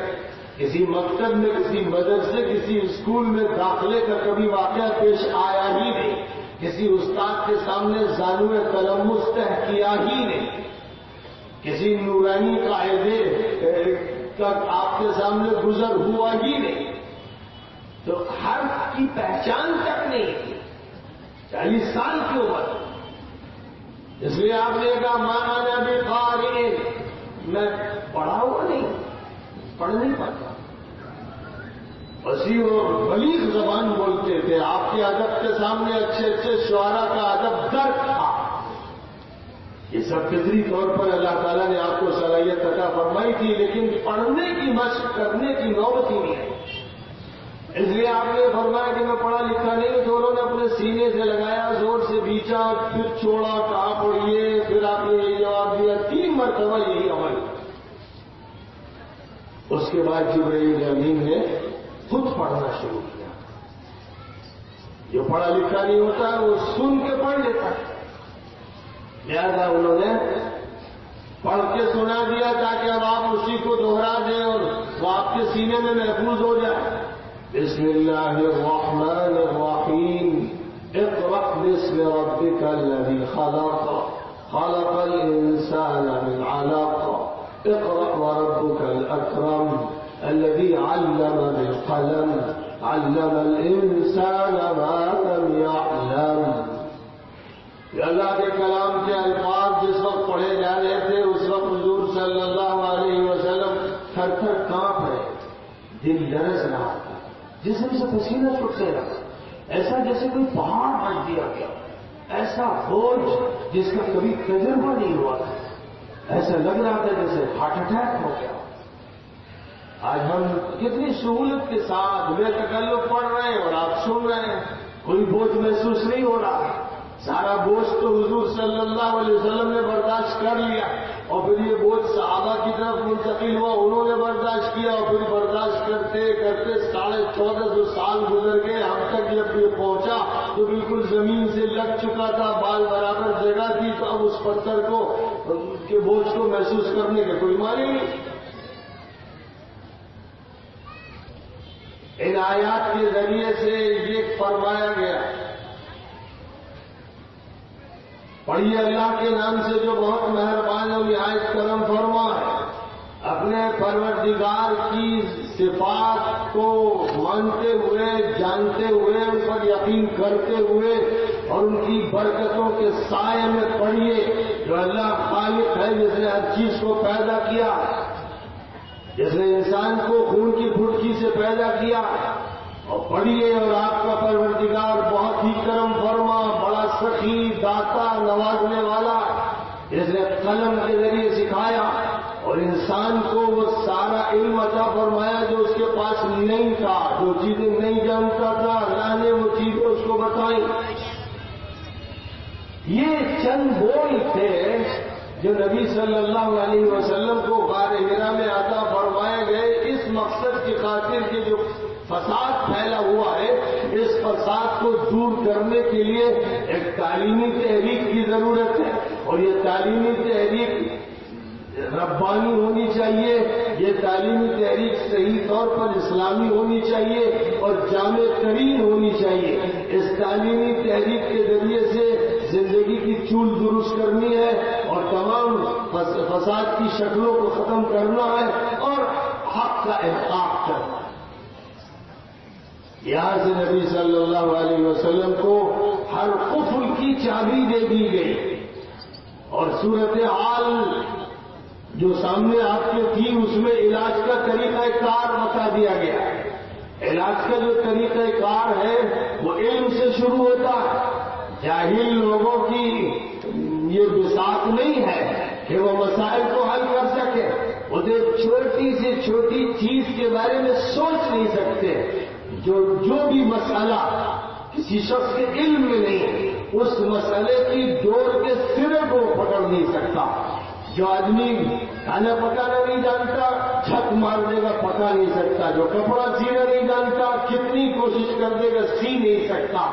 کسی مکتب میں، کسی مدرسے، کسی اسکول میں داخلے کا کبھی واقعہ پیش آیا ہی نہیں، کسی استاد کے سامنے زانوِ تلمس طے کیا ہی نہیں، کسی نورانی قاعدے تک آپ کے سامنے گزر ہوا ہی نہیں، تو حرف کی پہچان تک نہیں تھی، 40 سال کی عمر۔ اس لیے آپ نے کہا مانا نبی قارئ، میں پڑھا ہوا نہیں، پڑھ نہیں پاتا، وسیع اور بلیغ زبان بولتے تھے، آپ کے ادب کے سامنے اچھے اچھے شعراء کا ادب درج تھا۔ یہ سب فطری طور پر اللہ تعالیٰ نے آپ کو صلاحیت عطا فرمائی تھی، لیکن پڑھنے کی مشق کرنے کی نوبت ہی نہیں ہے۔ اس لیے آپ نے فرمایا کہ میں پڑھا لکھا نہیں، دونوں نے اپنے سینے سے لگایا، زور سے بیچا، پھر چھوڑا، کہا پڑھیے، پھر آپ نے یہ جواب دیا، 3 مرتبہ یہی عمل۔ اس کے بعد جبرائیل امین نے خود پڑھنا شروع کیا. جو پڑھا لکھا نہیں ہوتا ہے وہ سن کے پڑھ لیتا ہے. لہذا انہوں نے پڑھ کے سنا دیا تاکہ اب آپ اسی کو دوہرا دیں اور وہ آپ کے سینے میں محفوظ ہو جائے. بسم اللہ الرحمن الرحیم. اقرأ باسم ربک الذی خلق خلق الانسان من علق. اقرأ وربک الاکرم الذی علم بالقلم علم الانسان ما لم يعلم. اللہ کے کلام کے الفاظ جس وقت پڑھے جا رہے تھے اس وقت حضور صلی اللہ علیہ وسلم تھر تھر کانپ رہے, دل لرز رہا تھا, جسم سے پسینہ چھوٹنے لگا, ایسا جیسے کوئی پہاڑ رکھ دیا گیا, ایسا بوجھ جس کا کبھی تجربہ نہیں ہوا تھا, ایسا لگ رہا تھا جیسے ہارٹ اٹیک ہو گیا. آج ہم کتنی سہولت کے ساتھ بے تکلف پڑھ رہے ہیں اور آپ سن رہے ہیں, کوئی بوجھ محسوس نہیں ہو رہا. سارا بوجھ تو حضور صلی اللہ علیہ وسلم نے برداشت کر لیا اور پھر یہ بوجھ صحابہ کی طرف منتقل ہوا, انہوں نے برداشت کیا اور پھر برداشت کرتے کرتے 1450 سال گزر گئے. ہم تک جب یہ پہنچا تو بالکل زمین سے لگ چکا تھا, بال برابر جگہ تھی, تو اب اس پتھر کو کے بوجھ کو محسوس کرنے کے کوئی معنی نہیں. ان آیات کے ذریعے سے یہ فرمایا گیا, پڑھیے اللہ کے نام سے جو بہت مہربان اور نہایت کرم فرما ہے. اپنے پروردگار کی صفات کو مانتے ہوئے, جانتے ہوئے, ان پر یقین کرتے ہوئے اور ان کی برکتوں کے سائے میں پڑھیے. جو اللہ خالق ہے, جس نے ہر چیز کو پیدا کیا, جس نے انسان کو خون کی پھٹکی سے پیدا کیا, اور پڑھیے اور آپ کا پروردگار بہت ہی کرم فرما, بڑا سخی, داتا, نوازنے والا, جس نے قلم کے ذریعے سکھایا اور انسان کو وہ سارا علم عطا فرمایا جو اس کے پاس نہیں تھا. جو چیزیں نہیں جانتا تھا اللہ نے وہ چیزیں اس کو بتائیں. یہ چند بول تھے جو نبی صلی اللہ علیہ وسلم کو غار حرا میں عطا فرمائے گئے, اس مقصد کی خاطر کہ جو فساد پھیلا ہوا ہے اس فساد کو دور کرنے کے لیے ایک تعلیمی تحریک کی ضرورت ہے. اور یہ تعلیمی تحریک ربانی ہونی چاہیے, یہ تعلیمی تحریک صحیح طور پر اسلامی ہونی چاہیے اور جامع ترین ہونی چاہیے. اس تعلیمی تحریک کے ذریعے سے زندگی کی چول درست کرنی ہے اور تمام فساد کی شکلوں کو ختم کرنا ہے اور حق کا احقاق کرنا ہے. یہاں سے نبی صلی اللہ علیہ وسلم کو ہر قفل کی چابی دے دی گئی اور صورتحال جو سامنے آپ کے تھی اس میں علاج کا طریقہ کار بتا دیا گیا. علاج کا جو طریقہ کار ہے وہ علم سے شروع ہوتا ہے. جاہل لوگوں کی یہ بساط نہیں ہے کہ وہ مسائل کو حل کر سکے. وہ ایک چھوٹی سے چھوٹی چیز کے بارے میں سوچ نہیں سکتے. جو بھی مسئلہ کسی شخص کے علم میں نہیں, اس مسئلے کی ڈور کے سرے کو پکڑ نہیں سکتا. جو آدمی کھانا پکانا نہیں جانتا جھک مار دے گا, پکا نہیں سکتا. جو کپڑا سینا نہیں جانتا کتنی کوشش کر دے گا, سی نہیں سکتا.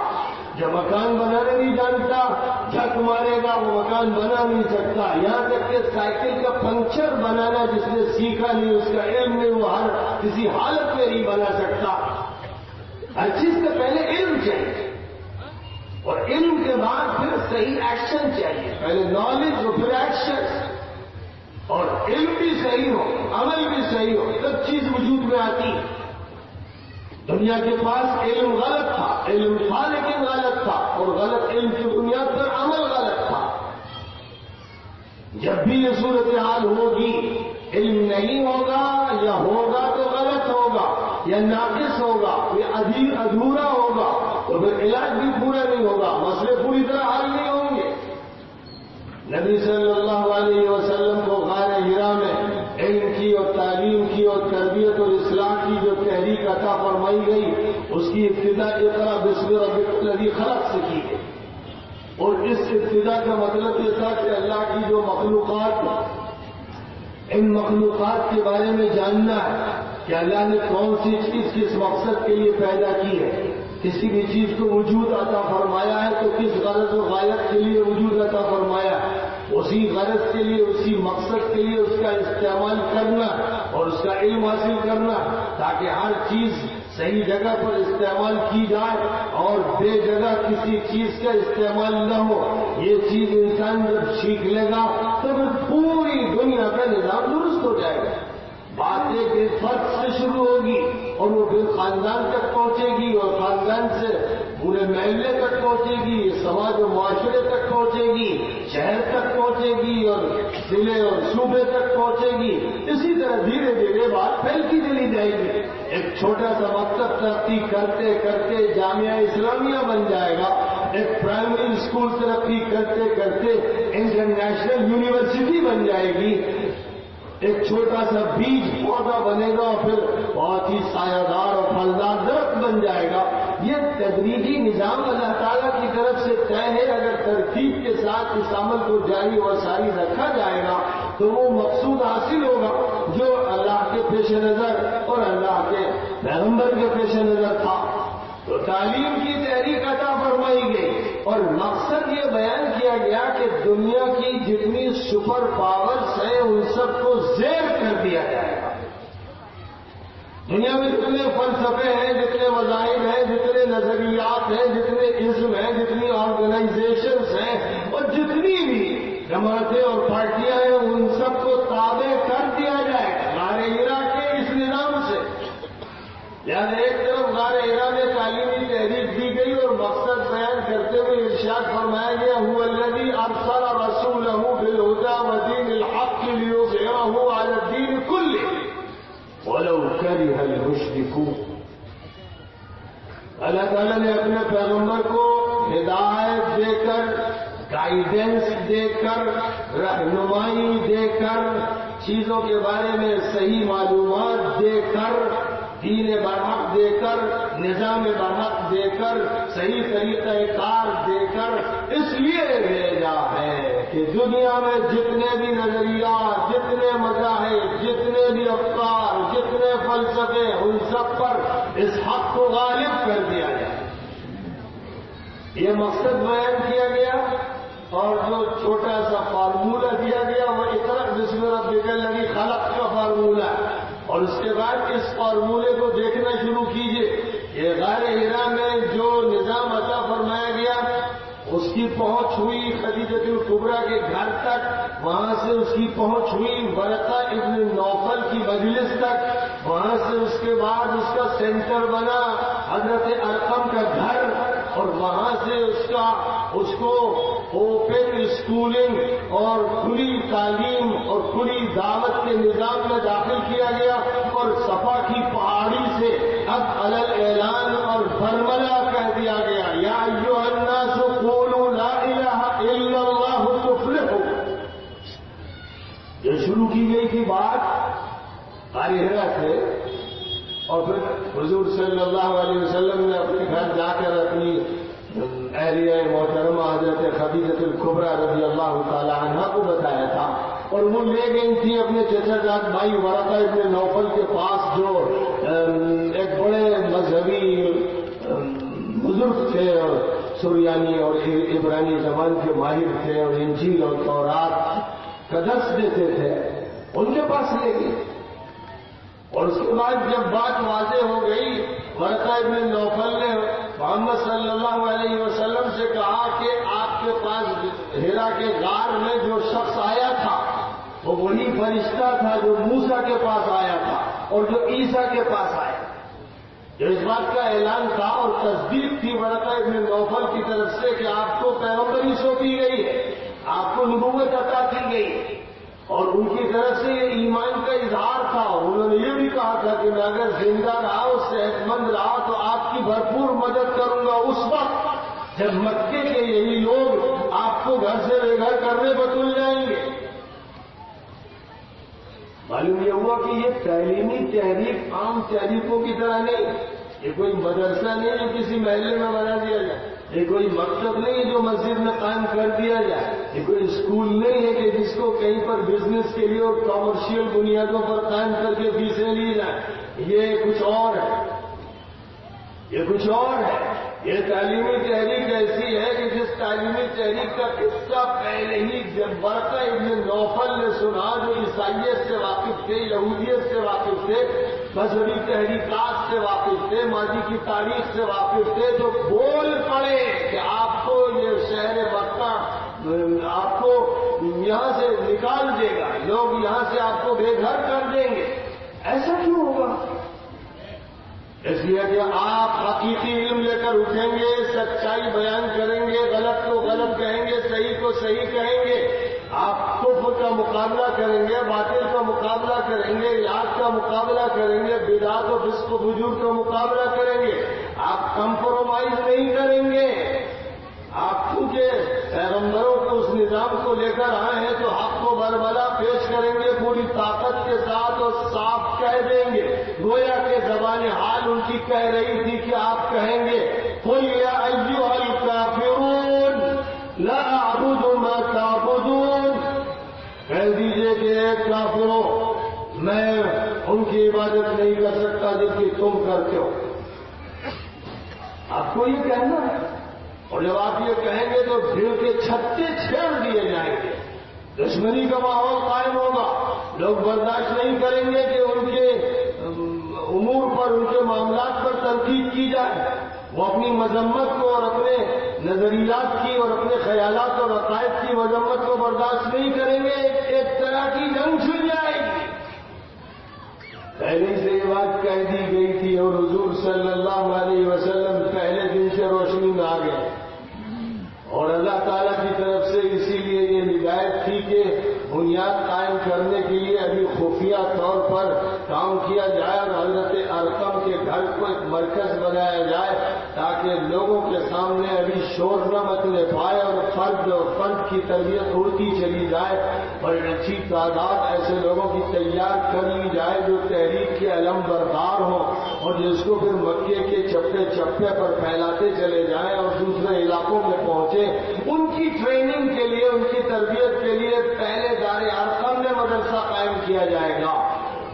جو مکان بنانا نہیں جانتا جھک مارے گا, وہ مکان بنا نہیں سکتا. یہاں تک کہ سائیکل کا پنکچر بنانا جس نے سیکھا نہیں, اس کا علم نہیں, وہ ہر کسی حالت میں نہیں بنا سکتا. ہر چیز سے پہلے علم چاہیے اور علم کے بعد پھر صحیح ایکشن چاہیے. پہلے نالج اور پھر ایکشن, اور علم بھی صحیح ہو, عمل بھی صحیح ہو, سب چیز وجود میں آتی. دنیا کے پاس علم غلط تھا, علم تھا لیکن غلط تھا, اور غلط علم کی بنیاد پر عمل غلط تھا. جب بھی یہ صورتحال ہوگی, علم نہیں ہوگا یا ہوگا تو غلط ہوگا یا ناقص ہوگا یا ادھورا ہوگا, تو پھر علاج بھی پورا نہیں ہوگا, مسئلے پوری طرح حل نہیں ہوں گے. نبی صلی اللہ علیہ وسلم کو غار حرا میں علم کی اور تعلیم کی اور تربیت اور اصلاح کی جو تحریک عطا فرمائی گئی, اس کی ابتدا اقرا بسم ربک الذی خلق سے کی گئی. اور اس ابتدا کا مطلب یہ تھا کہ اللہ کی جو مخلوقات ان مخلوقات کے بارے میں جاننا ہے کہ اللہ نے کون سی چیز کس مقصد کے لیے پیدا کی ہے. کسی بھی چیز کو وجود عطا فرمایا ہے تو کس غرض و غایت کے لیے وجود عطا فرمایا ہے. اسی غرض کے لیے اسی مقصد کے لیے اس کا استعمال کرنا اور اس کا علم حاصل کرنا تاکہ ہر چیز صحیح جگہ پر استعمال کی جائے اور بے جگہ کسی چیز کا استعمال نہ ہو. یہ چیز انسان جب سیکھ لے گا تو پھر پوری دنیا کا نظام درست ہو جائے گا. بات ایک فرد سے شروع ہوگی اور وہ پھر خاندان تک پہنچے گی اور خاندان سے پورے محلے تک پہنچے گی, سماج و معاشرے تک پہنچے گی, شہر تک پہنچے گی اور ضلع اور صوبے تک پہنچے گی. اسی طرح دھیرے دھیرے بات پھیلتی چلی جائے گی. ایک چھوٹا سا مکتب ترقی کرتے کرتے جامعہ اسلامیہ بن جائے گا. ایک پرائمری اسکول ترقی کرتے کرتے انٹرنیشنل یونیورسٹی بن جائے گی. ایک چھوٹا سا بیج پودا بنے گا اور پھر بہت ہی سایہ دار اور پھلدار درخت بن جائے گا. یہ تدریجی نظام اللہ تعالیٰ کی طرف سے طے ہے. اگر ترتیب کے ساتھ اس عمل کو جاری و ساری رکھا جائے گا تو وہ مقصود حاصل ہوگا جو اللہ کے پیش نظر اور اللہ کے پیغمبر کے پیش نظر تھا. تو تعلیم کی تحریک عطا فرمائی گئی اور مقصد یہ بیان کیا گیا کہ دنیا کی جتنی سپر پاورز ہیں ان سب کو زیر کر دیا جائے گا. دنیا میں جتنے فلسفے ہیں, جتنے مذاہب ہیں, جتنے نظریات ہیں, جتنے اسم ہیں, جتنی آرگنائزیشنز ہیں اور جتنی بھی جماعتیں اور پارٹیاں ہیں ان سب کو تابع کر دیا جائے گا غار ہرا کے اس نظام سے. یعنی ایک طرف غار ہرا میں تعلیمی تحریک دی گئی اور مقصد بیان کرتے ہوئے ارشاد فرمایا گیا هو الذی ارسل رسوله بالهدى ودین الحق لیظہرہ علی الدین کلہ ولو کرہ المشرکون. اللہ تعالیٰ نے اپنے پیغمبر کو ہدایت دے کر, گائیڈنس دے کر, رہنمائی دے کر, چیزوں کے بارے میں صحیح معلومات دے کر, دین برحق دے کر, نظام برحق دے کر, صحیح طریقہ کار دے کر اس لیے بھیجا ہے کہ دنیا میں جتنے بھی نظریات, جتنے مذاہب, جتنے بھی افکار, جتنے فلسفے ان سب پر اس حق کو غالب کر دیا جائے. یہ مقصد بیان کیا گیا اور جو چھوٹا سا فارمولہ دیا گیا وہ اقرأ بسم ربک الذی خلق کا فارمولہ ہے. اور اس کے بعد اس فارمولے کو دیکھنا شروع کیجئے کہ غار ہرا میں جو نظام عطا فرمایا گیا اس کی پہنچ ہوئی خدیجہ الکبریٰ کے گھر تک, وہاں سے اس کی پہنچ ہوئی ورقہ ابن نوفل کی مجلس تک, وہاں سے اس کے بعد اس کا سینٹر بنا حضرت ارقم کا گھر اور وہاں سے اس کو اوپن اسکولنگ اور کھلی تعلیم اور کھلی دعوت کے نظام میں داخل کیا گیا اور صفا کی پہاڑی سے اب علل اعلان اور برملا کہہ دیا گیا یا ایھا الناس قولوا لا الہ الا اللہ تفلحوا. یہ شروع کی گئی تھی بات غار ہرا سے اور پھر حضور صلی اللہ علیہ وسلم نے اپنے گھر جا کر اپنی اہلیہ محترمہ حضرت خدیجہ الکبریٰ رضی اللہ تعالی عنہا کو بتایا تھا اور وہ لے گئی تھی اپنے چچا جات بھائی ورقہ ابن نوفل کے پاس جو ایک بڑے مذہبی بزرگ تھے اور سریانی اور عبرانی زبان کے ماہر تھے اور انجیل اور تورات کا درس دیتے تھے, ان کے پاس لے گئی. اور اس کے بعد جب بات واضح ہو گئی ورقہ ابن نوفل نے محمد صلی اللہ علیہ وسلم سے کہا کہ آپ کے پاس ہرا کے غار میں جو شخص آیا تھا وہ وہی فرشتہ تھا جو موسیٰ کے پاس آیا تھا اور جو عیسیٰ کے پاس آیا. جو اس بات کا اعلان تھا اور تصدیق تھی ورقہ ابن نوفل کی طرف سے کہ آپ کو پیغمبری سونپی گئی ہے, آپ کو نبوت عطا کی گئی اور ان کی طرف سے یہ ایمان کا اظہار تھا. اور انہوں نے یہ بھی کہا تھا کہ میں اگر زندہ رہا اور صحت مند رہا تو آپ کی بھرپور مدد کروں گا اس وقت جب مکے کے یہی لوگ آپ کو گھر سے بے گھر کرنے پر تل جائیں گے. معلوم یہ ہوا کہ یہ تعلیمی تحریک عام تحریکوں کی طرح نہیں, یہ کوئی مدرسہ نہیں جو کسی محلے میں بنا دیا جائے، یہ کوئی مکتب نہیں ہے جو مسجد میں قائم کر دیا جائے، یہ کوئی اسکول نہیں ہے کہ جس کو کہیں پر بزنس کے لیے اور کامرشل بنیادوں پر قائم کر کے فیسیں لی جائیں۔ یہ کچھ اور ہے، یہ کچھ اور ہے۔ یہ تعلیمی تحریک ایسی ہے کہ جس تعلیمی تحریک کا قصہ پہلے ہی جب ورقہ ابن نوفل نے سنا، جو عیسائیت سے واقف تھے، یہودیت سے واقف تھے، مذہبی تحریکات سے واقف تھے، ماضی کی تاریخ سے واقف تھے، تو بول پڑے کہ آپ کو یہ شہر مکہ آپ کو یہاں سے نکال دے گا، لوگ یہاں سے آپ کو بے گھر کر دیں گے۔ ایسا کیوں ہوگا؟ اس لیے کہ آپ حقیقی علم لے کر اٹھیں گے، سچائی بیان کریں گے، غلط کو غلط کہیں گے، صحیح کو صحیح کہیں گے، آپ کفر کا مقابلہ کریں گے، باطل کا مقابلہ کریں گے، الحاد کا مقابلہ کریں گے، بدعت و فسق و فجور کا مقابلہ کریں گے، آپ کمپرومائز نہیں کریں گے۔ آپ چونکہ پیغمبروں کے اس نظام کو لے کر آئے ہیں تو حق کو بربلا پیش کریں گے پوری طاقت کے ساتھ اور صاف کہہ دیں گے، گویا کہ زبان حال ان کی کہہ رہی تھی کہ آپ کہیں گے قل یا ایھا الکافرون لا اعبد ما تعبدون، کہہ دیجئے کہ اے کافروں میں ان کی عبادت نہیں کر سکتا جن کی تم کرتے ہو۔ آپ کو یہ کہنا ہے، اور جب آپ یہ کہیں گے تو دل کے چھتے چھیڑ دیے جائیں گے، دشمنی کا ماحول قائم ہوگا، لوگ برداشت نہیں کریں گے کہ ان کے امور پر، ان کے معاملات پر تنقید کی جائے، وہ اپنی مذمت کو اور اپنے نظریات کی اور اپنے خیالات اور عقائد کی مذمت کو برداشت نہیں کریں گے، ایک طرح کی جنگ چھڑ جائے گی۔ پہلے سے یہ بات کہہ دی گئی تھی اور حضور صلی اللہ علیہ وسلم پہلے دن سے روشنی میں آ گئے، اور اللہ تعالیٰ کی طرف سے اسی لیے یہ ہدایت تھی کہ بنیاد قائم کرنے کے لیے ابھی خفیہ طور پر کام کیا جائے اور حضرت ارقم کے گھر کو ایک مرکز بنایا جائے تاکہ لوگوں کے سامنے ابھی شور نہ مچنے پائے اور فرد کی تربیت ہوتی چلی جائے اور اچھی تعداد ایسے لوگوں کی تیار کر لی جائے جو تحریک کے علم بردار ہوں اور جس کو پھر مکے کے چپے چپے پر پھیلاتے چلے جائیں اور دوسرے علاقوں میں پہنچے۔ ان کی ٹریننگ کے لیے، ان کی تربیت کے لیے پہلے دار ارقم میں مدرسہ قائم کیا جائے گا،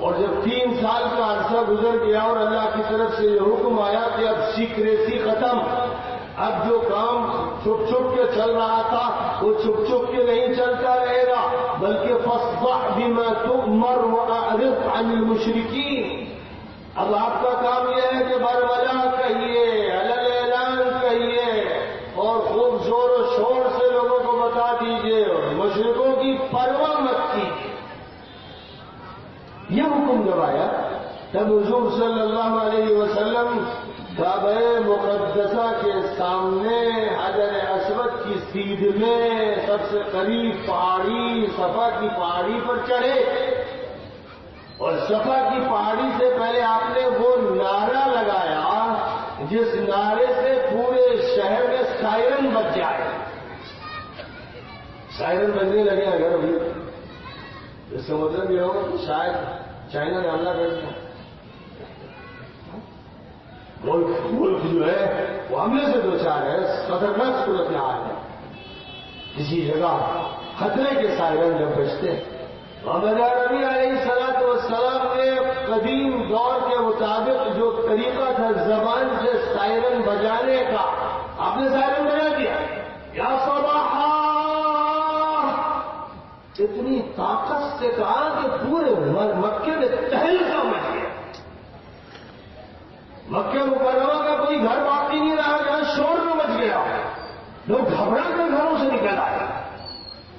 اور جب 3 سال کا عرصہ گزر گیا اور اللہ کی طرف سے یہ حکم آیا کہ اب سیکریسی ختم، اب جو کام چھپ چھپ کے چل رہا تھا وہ چھپ چھپ کے نہیں چلتا رہے گا، بلکہ فاصدع بما تؤمر واعرض عن المشرکین۔ اب آپ کا کام یہ ہے کہ برملا کہیے، علل اعلان کہیے اور خوب زور و شور سے لوگوں کو بتا دیجیے اور مشرکوں کی پرواہ مت کیجیے۔ یہ حکم جب آیا تب حضور صلی اللہ علیہ وسلم کعبہ مقدسہ کے سامنے حجر اسود کی سیدھ میں سب سے قریب پہاڑی صفا کی پہاڑی پر چڑھے، اور صفا کی پہاڑی سے پہلے آپ نے وہ نعرہ لگایا جس نعرے سے پورے شہر میں سائرن بج جائے۔ سائرن بجنے لگے اگر ابھی، اس کا مطلب یہ ہوگا کہ شاید چائنا نے حملہ کر دیا، ملک جو ہے وہ حملے سے دوچار ہے، خطرناک صورتحال ہے، کسی جگہ خطرے کے سائرن جب بجتے ہیں۔ نبی علیہ السلام نے قدیم دور کے مطابق جو طریقہ تھا زبان سے سائرن بجانے کا، آپ نے سائرن بجا دیا، یا صباحا، اتنی طاقت سے کہا کہ پورے مکے میں تہلکہ مچ گیا۔ مکہ مکرمہ کا کوئی گھر باقی نہیں رہا جہاں شور نہ مچ گیا، لوگ گھبرا کر گھروں سے نکل آئے،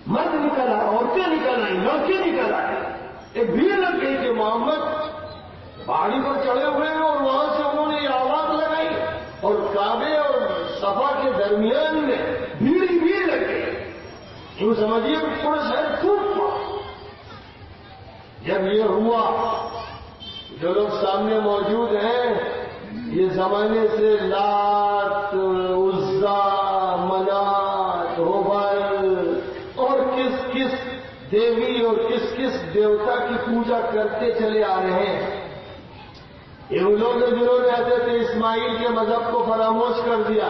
مرد نکل آئے، عورتیں نکل آئیں، لڑکے نکل آئے، ایک بھیڑ لگ گئی کہ محمد پہاڑی پر چڑھے ہوئے ہیں، اور وہاں سے انہوں نے یہ آواز لگائی اور کعبے اور صفا کے درمیان میں بھیڑ ہی بھیڑ لگ گئی، یوں سمجھیے کہ پورا شہر ٹوٹ پڑا۔ جب یہ ہوا، جو لوگ سامنے موجود ہیں یہ زمانے سے لات، عزا، منات، ہبل اور کس کس دیوی اور کس کس دیوتا کی پوجا کرتے چلے آ رہے ہیں، یہ وہ لوگ ہیں جنہوں نے حضرت اسماعیل کے مذہب کو فراموش کر دیا.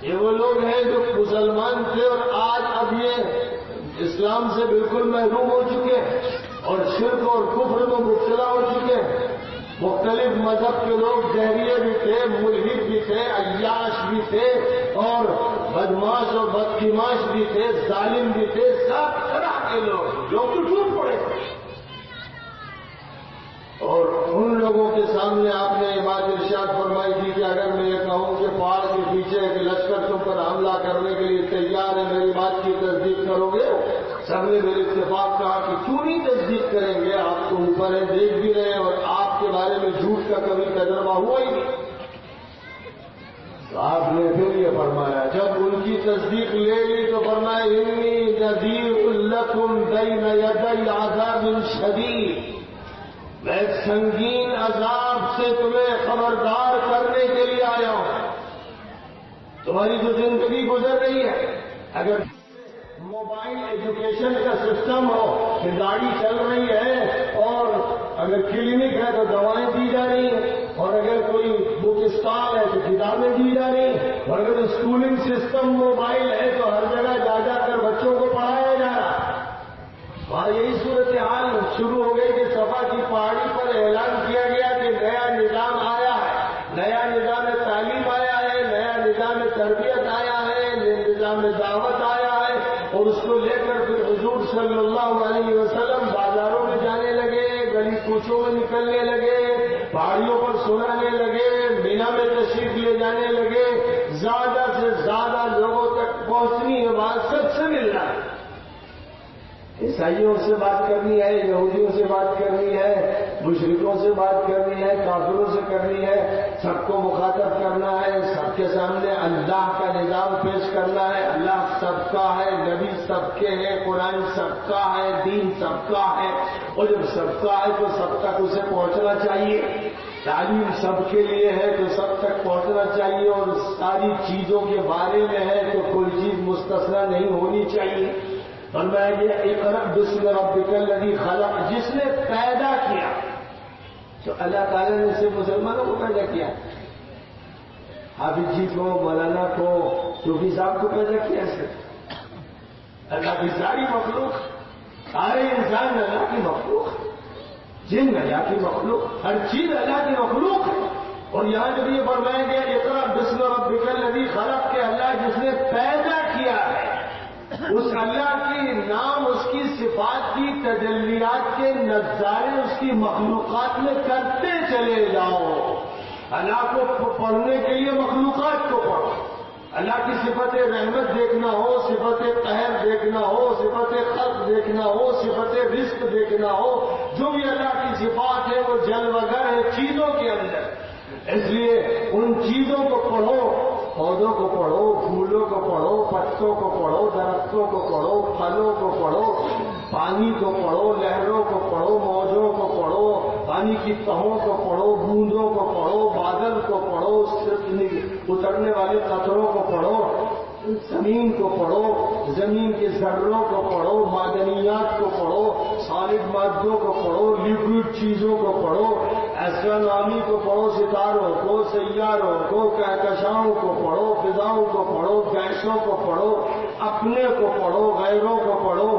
یہ وہ لوگ ہیں جو مسلمان تھے اور آج اب یہ اسلام سے بالکل محروم ہو چکے ہیں اور شرک اور کفر میں مبتلا ہو چکے ہیں. مختلف مذہب کے لوگ دہریے بھی تھے، ملحد بھی تھے، عیاش بھی تھے اور بدماش اور بدقماش بھی تھے، ظالم بھی تھے، سب طرح کے لوگ جو کہ ٹوٹ پڑے. اور ان لوگوں کے سامنے آپ نے یہ بات ارشاد فرمائی تھی کہ اگر میں یہ کہوں کہ پہاڑ کے پیچھے ایک لشکر تم پر حملہ کرنے کے لیے تیار ہے، میری بات کی تصدیق کرو گے؟ سب نے میرے اتفاق کہا کہ کیوں نہیں تصدیق کریں گے، آپ تو اوپر ہیں، دیکھ بھی رہے ہیں اور آپ کے بارے میں جھوٹ کا کبھی تجربہ ہوا ہی نہیں. تو آپ نے پھر یہ فرمایا، جب ان کی تصدیق لے لی تو فرمایا انی نذیر لکم بین یدی عذاب شدید، میں ایک سنگین عذاب سے تمہیں خبردار کرنے کے لیے آیا ہوں. تمہاری جو زندگی گزر رہی ہے، اگر موبائل ایجوکیشن کا سسٹم ہو کہ گاڑی چل رہی ہے اور اگر کلینک ہے تو دوائیں دی جا رہی ہیں، اور اگر کوئی بک اسٹال ہے تو کتابیں دی جا رہی ہیں، اور اگر اسکولنگ سسٹم موبائل ہے تو ہر جگہ جا جا کر بچوں کو پڑھایا جا رہا ہے. وہاں یہی صورتحال شروع ہو گئی کہ صفا کی پہاڑی پر اعلان کیا گیا کہ نیا نظام آیا ہے، نیا نظام تعلیم آیا ہے، نیا نظام تربیت آیا ہے، نیا نظام دعوت آیا ہے. اور اس کو لے کر پھر حضور صلی اللہ علیہ وسلم بازاروں میں جانے لگے، گلی کوچوں میں نکلنے لگے، پہاڑیوں پر سنانے لگے، مینا میں تشریف لے جانے لگے. زیادہ سے زیادہ لوگوں تک پہنچنی ہے، بات سب سے ملنا ہے. عیسائیوں سے بات کرنی ہے، یہودیوں سے بات کرنی ہے، مشرکوں سے بات کرنی ہے، کافروں سے کرنی ہے، سب کو مخاطب کرنا ہے، سب کے سامنے اللہ کا نظام پیش کرنا ہے. اللہ سب کا ہے، نبی سب کے ہیں، قرآن سب کا ہے، دین سب کا ہے. اور جب سب کا ہے تو سب تک اسے پہنچنا چاہیے. تعلیم سب کے لیے ہے تو سب تک پہنچنا چاہیے، اور ساری چیزوں کے بارے میں ہے تو کوئی چیز مستثنا نہیں ہونی چاہیے. اور میں یہ اقرأ باسم ربک الذی خلق، جس نے پیدا کیا. تو اللہ تعالیٰ نے اسے مسلمانوں کو پیدا کیا، حافظ جی کو، مولانا کو، صوفی صاحب کو پیدا کیا. اسے اللہ کی ساری مخلوق، سارے انسان اللہ کی مخلوق، جن اللہ کی مخلوق، ہر چیز اللہ کی مخلوق ہے. اور یہاں جب یہ فرمایا گیا اقرأ باسم ربک الذی خلق، کہ اللہ جس نے پیدا کیا ہے، اس اللہ کے نام، اس کی صفات کی تجلیات کے نظارے اس کی مخلوقات میں کرتے چلے جاؤ. اللہ کو پڑھنے کے لیے مخلوقات کو پڑھو. اللہ کی صفت رحمت دیکھنا ہو، صفت قہر دیکھنا ہو، صفت خلق دیکھنا ہو، صفت رزق دیکھنا ہو، جو بھی اللہ کی صفات ہے وہ جلوگر ہے چیزوں کے اندر. اس لیے ان چیزوں کو پڑھو، پودوں کو پڑھو، پھولوں کو پڑھو، پتوں کو پڑھو، درختوں کو پڑھو، پھلوں کو پڑھو، پانی کو پڑھو، لہروں کو پڑھو، موجوں کو پڑھو، پانی کی تہوں کو پڑھو، بوندوں کو پڑھو، بادل کو پڑھو، اترنے والے قطروں کو پڑھو، زمین کو پڑھو، زمین کے ذروں کو پڑھو، معدنیات کو پڑھو، سالڈ مادوں کو پڑھو، لیکوڈ چیزوں کو پڑھو، ایسٹرونامی کو پڑھو، ستاروں کو، سیاروں کو، کہکشاؤں کو پڑھو، فضاؤں کو پڑھو، گیسوں کو پڑھو، اپنے کو پڑھو، غیروں کو پڑھو.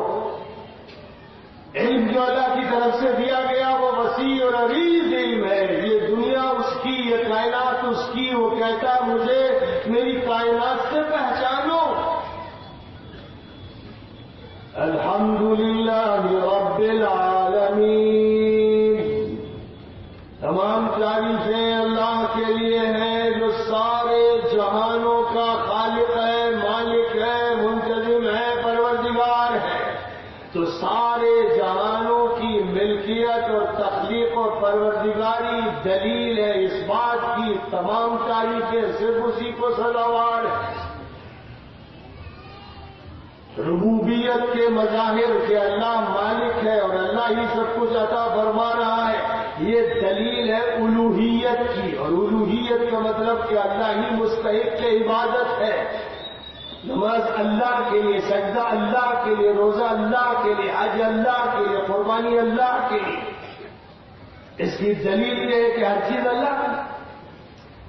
علم جو اللہ کی طرف سے دیا گیا وہ وسیع اور عریض علم ہے. یہ دنیا اس کی، یہ کائنات اس کی. وہ کہتا مجھے میری کائنات سے پہچانو. الحمدللہ رب العالمین. تمام تعریفیں اللہ کے لیے ہیں جو سارے جہانوں کا خالق ہے، مالک ہے، منتظم ہے، پروردگار ہے. تو سارے جہانوں کی ملکیت اور تخلیق اور پروردگاری دلیل ہے اس بات کی. تمام تعریفیں صرف اسی کو سزاوار ہے. ربوبیت کے مظاہر کہ اللہ مالک ہے اور اللہ ہی سب کچھ عطا فرما رہا ہے، یہ دلیل ہے الوہیت کی. اور الوہیت کا مطلب کہ اللہ ہی مستحق عبادت ہے. نماز اللہ کے لیے، سجدہ اللہ کے لیے، روزہ اللہ کے لیے، حج اللہ کے لیے، قربانی اللہ کے لیے. اس کی دلیل یہ ہے کہ ہر چیز اللہ کی،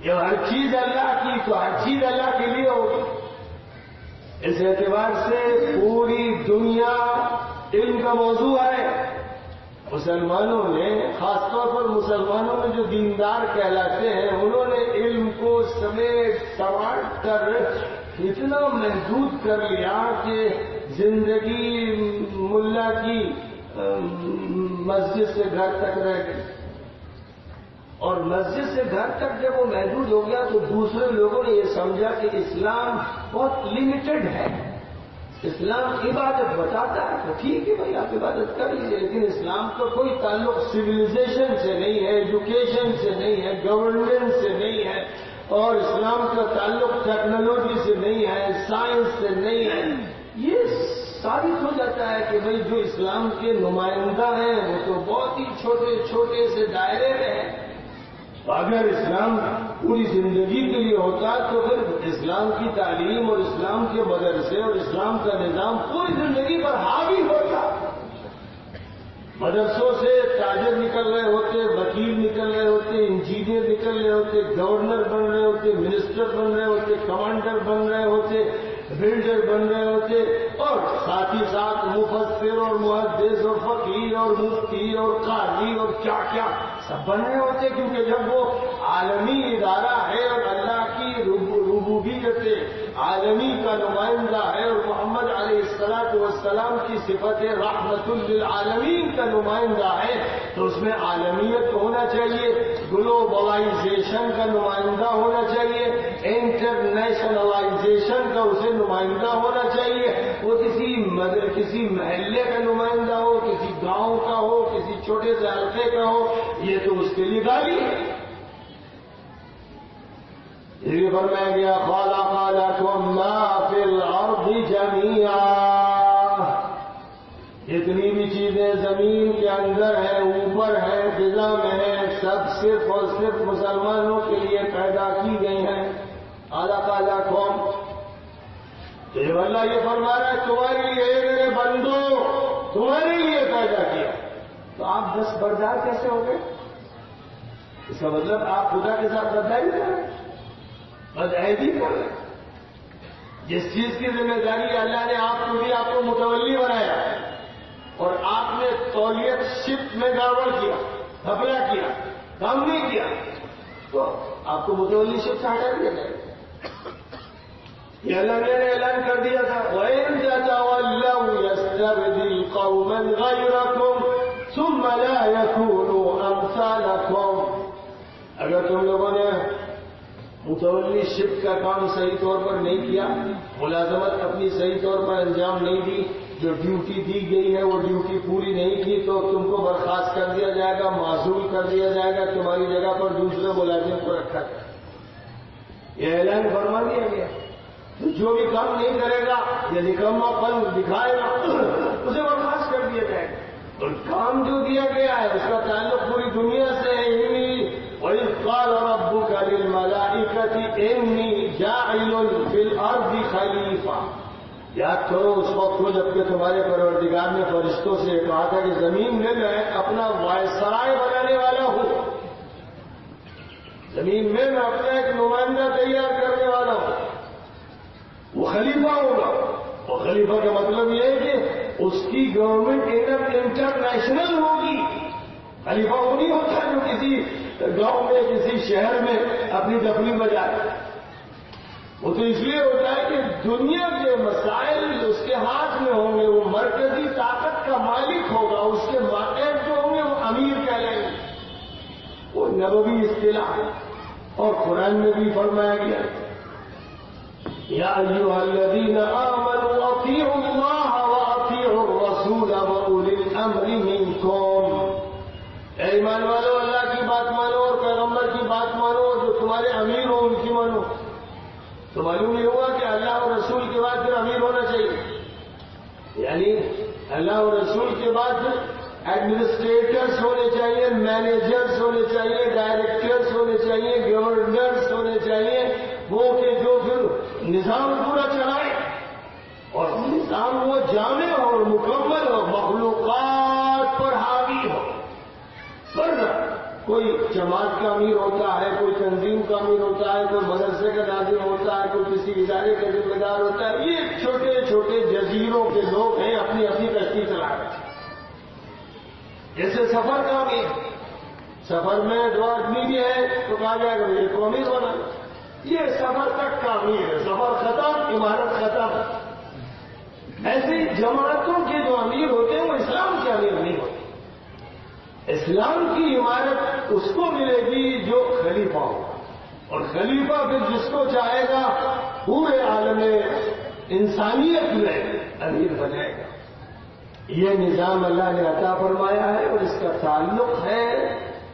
جب ہر چیز اللہ کی تو ہر چیز اللہ کے لیے ہوگی۔ اس اعتبار سے پوری دنیا علم کا موضوع ہے۔ مسلمانوں نے، خاص طور پر مسلمانوں میں جو دیندار کہلاتے ہیں، انہوں نے علم کو سمیٹ سنوار کر اتنا محدود کر لیا کہ زندگی ملا کی مسجد سے گھر تک رہ گئی، اور مسجد سے گھر تک جب وہ محدود ہو گیا تو دوسرے لوگوں نے یہ سمجھا کہ اسلام بہت لمیٹڈ ہے، اسلام عبادت بتاتا ہے تو ٹھیک ہے بھائی آپ عبادت کر لیجیے، لیکن اسلام کا کوئی تعلق سویلائزیشن سے نہیں ہے، ایجوکیشن سے نہیں ہے، گورننس سے نہیں ہے، اور اسلام کا تعلق ٹیکنالوجی سے نہیں ہے، سائنس سے نہیں ہے۔ یہ ثابت ہو جاتا ہے کہ بھائی جو اسلام کے نمائندہ ہیں وہ تو بہت ہی چھوٹے چھوٹے سے دائرے میں ہیں۔ اگر اسلام پوری زندگی کے لیے ہوتا تو پھر اسلام کی تعلیم اور اسلام کے مدرسے اور اسلام کا نظام پوری زندگی پر حاوی ہوتا۔ مدرسوں سے تاجر نکل رہے ہوتے، وکیل نکل رہے ہوتے، انجینئر نکل رہے ہوتے، گورنر بن رہے ہوتے، منسٹر بن رہے ہوتے، کمانڈر بن رہے ہوتے، بلڈر بن رہے ہوتے، اور ساتھ ہی ساتھ مفسر اور محدث اور فقیہ اور مفتی اور قاضی اور کیا کیا سب بن رہے ہوتے، کیونکہ جب وہ عالمی ادارہ ہے اور اللہ کی ربوبیت عالمی کا نمائندہ ہے اور محمد علیہ الصلوۃ والسلام کی صفت رحمت للعالمین کا نمائندہ ہے، تو اس میں عالمیت ہونا چاہیے، گلوبلائزیشن کا نمائندہ ہونا چاہیے، انٹرنیشنلائزیشن کا اسے نمائندہ ہونا چاہیے۔ وہ کسی محلے کا نمائندہ ہو، کسی گاؤں کا ہو، کسی چھوٹے سے حلقے کا ہو، یہ تو اس کے لیے گالی ہے۔ یہ فرمایا گیا خلق لکم ما فی الارض جمیعا، جتنی بھی چیزیں زمین کے اندر ہیں، اوپر ہیں، فضا میں ہیں، سب صرف اور صرف مسلمانوں کے لیے پیدا کی گئی ہیں۔ خلق لکم، جب اللہ یہ فرما رہا ہے تمہارے لیے میرے بندو، تمہارے لیے پیدا کیا، تو آپ دستبردار کیسے ہو گئے؟ اس کا مطلب آپ خدا کے ساتھ بدداری کر رہے ہیں، بدعہدی کر رہے ہیں۔ جس چیز کی ذمہ داری اللہ نے آپ کو دی، آپ کو متولی بنایا اور آپ نے تولیت شپ میں گڑبڑ کیا، گھپلا کیا، کام نہیں کیا، تو آپ کو متولی شپ سے ہٹا دیا جائے۔ یہ اللہ نے اعلان کر دیا تھا وَإِن تَتَوَلَّوْا يَسْتَبْدِلْ قَوْمًا غَيْرَكُمْ ثُمَّ لَا يَكُونُوا أَمْثَالَكُمْ، اگر تم لوگوں نے متولی شپ کا کام صحیح طور پر نہیں کیا، ملازمت اپنی صحیح طور پر انجام نہیں دی، جو ڈیوٹی دی گئی ہے وہ ڈیوٹی پوری نہیں کی، تو تم کو برخاست کر دیا جائے گا، معزول کر دیا جائے گا، تمہاری جگہ پر دوسرے ملازم کو رکھا جائے گا۔ یہ اعلان فرما دیا گیا، جو بھی کام نہیں کرے گا یا نکما پن دکھائے گا اسے برخاست کر دیا جائے گا۔ اور کام جو دیا گیا ہے اس کا تعلق پوری دنیا سے ہے۔ وَإِذْ قَالَ رَبُّكَ لِلْمَلَائِكَةِ إِنِّي جَاعِلٌ فِي الْأَرْضِ خَلِيفَةً، یاد کرو اس وقت کو جب کہ تمہارے پروردگار نے فرشتوں سے کہا تھا کہ زمین میں میں اپنا وائسرائے بنانے والا ہوں، زمین میں میں اپنا ایک نمائندہ تیار کرنے والا ہوں، وہ خلیفہ ہوگا۔ اور خلیفہ کا مطلب یہ ہے کہ اس کی گورنمنٹ انٹرنیشنل ہوگی۔ خلیفہ وہ نہیں ہوتا جو کسی گاؤں میں کسی شہر میں اپنی دفلی بجائے، وہ تو اس لیے ہوتا ہے کہ دنیا کے مسائل اس کے ہاتھ میں ہوں گے، وہ مرکزی طاقت کا مالک ہوگا، اس کے ماتحت جو ہوں گے وہ امیر کہلائیں گے۔ وہ نبوی اصطلاح ہے، اور قرآن میں بھی فرمایا گیا یا ایھا الذین آمنوا اطیعوا اللہ واطیعوا الرسول واولی الامر منکم، اے ایمان والو اللہ کی بات مانو اور پیغمبر کی بات مانو، جو تمہارے امیر ہو ان کی مانو۔ تو معلوم یہ ہوا کہ اللہ اور رسول کے بعد پھر امیر ہونا چاہیے، یعنی اللہ اور رسول کے بعد ایڈمنسٹریٹرز ہونے چاہیے، مینیجرز ہونے چاہیے، ڈائریکٹرز ہونے چاہیے، گورنرز ہونے چاہیے، وہ کہ جو پھر نظام پورا چلائے، اور نظام وہ جامع اور مکمل ہو، مخلوقات پر حاوی ہو، ورنہ کوئی جماعت کا امیر ہوتا ہے، کوئی تنظیم کا امیر ہوتا ہے، کوئی مدرسے کا ناظم ہوتا ہے، کوئی کسی ادارے کا ذمہ دار ہوتا ہے. یہ چھوٹے چھوٹے جزیروں کے لوگ ہیں، اپنی اپنی کشتی چلا رہے ہیں. جیسے سفر کا امیر، سفر میں 2 آدمی بھی ہے تو کہا جائے گا میرے کو امیر بنا. یہ سفر تک کا امیر ہے، سفر ختم، عمارت ختم. ایسے جماعتوں کے جو امیر ہوتے ہیں وہ اسلام کے امیر نہیں ہوتے. اسلام کی عمارت اس کو ملے گی جو خلیفہ ہوگا، اور خلیفہ پھر جس کو چاہے گا پورے عالم انسانیت میں امیر بنائے گا. یہ نظام اللہ نے عطا فرمایا ہے اور اس کا تعلق ہے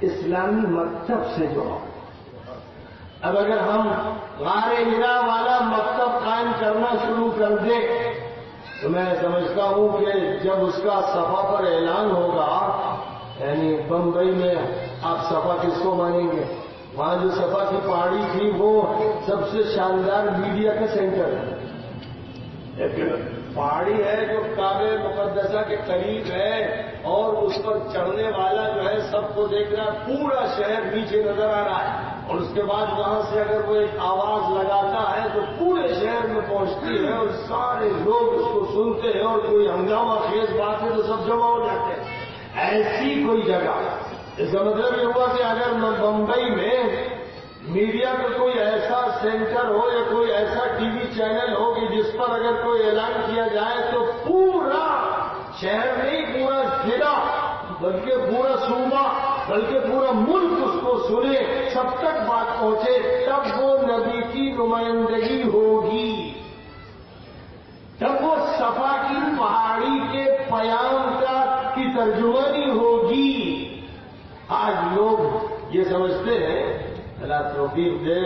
اسلامی مکتب سے جو. اب اگر ہم غار حرا والا مکتب قائم کرنا شروع کر دیں تو میں سمجھتا ہوں کہ جب اس کا صفا پر اعلان ہوگا، یعنی بمبئی میں آپ صفا کس کو مانیں گے؟ وہاں جو صفا کی پہاڑی تھی وہ سب سے شاندار میڈیا کا سینٹر ہے. پہاڑی ہے جو کعبہ مقدسہ کے قریب ہے اور اس پر چڑھنے والا جو ہے سب کو دیکھ رہا ہے، پورا شہر نیچے نظر آ رہا ہے. اور اس کے بعد وہاں سے اگر وہ ایک آواز لگاتا ہے تو پورے شہر میں پہنچتی ہے اور سارے لوگ اس کو سنتے ہیں، اور کوئی ہنگامہ خیز بات ہے تو سب جمع ہو جاتے ہیں. ایسی کوئی جگہ، اس کا مطلب یہ ہوا کہ اگر بمبئی میں میڈیا کا کوئی ایسا سینٹر ہو یا کوئی ایسا ٹی وی چینل ہو کہ جس پر اگر کوئی اعلان کیا جائے تو پورا شہر نہیں، پورا ضلع، بلکہ پورا صوبہ، بلکہ پورا ملک اس کو سنے، سب تک بات پہنچے، تب وہ نبی کی نمائندگی ہوگی، تب وہ صفا کی پہاڑی کے پیام کی ترجمانی ہوگی. آج لوگ یہ سمجھتے ہیں اللہ توفیق دے،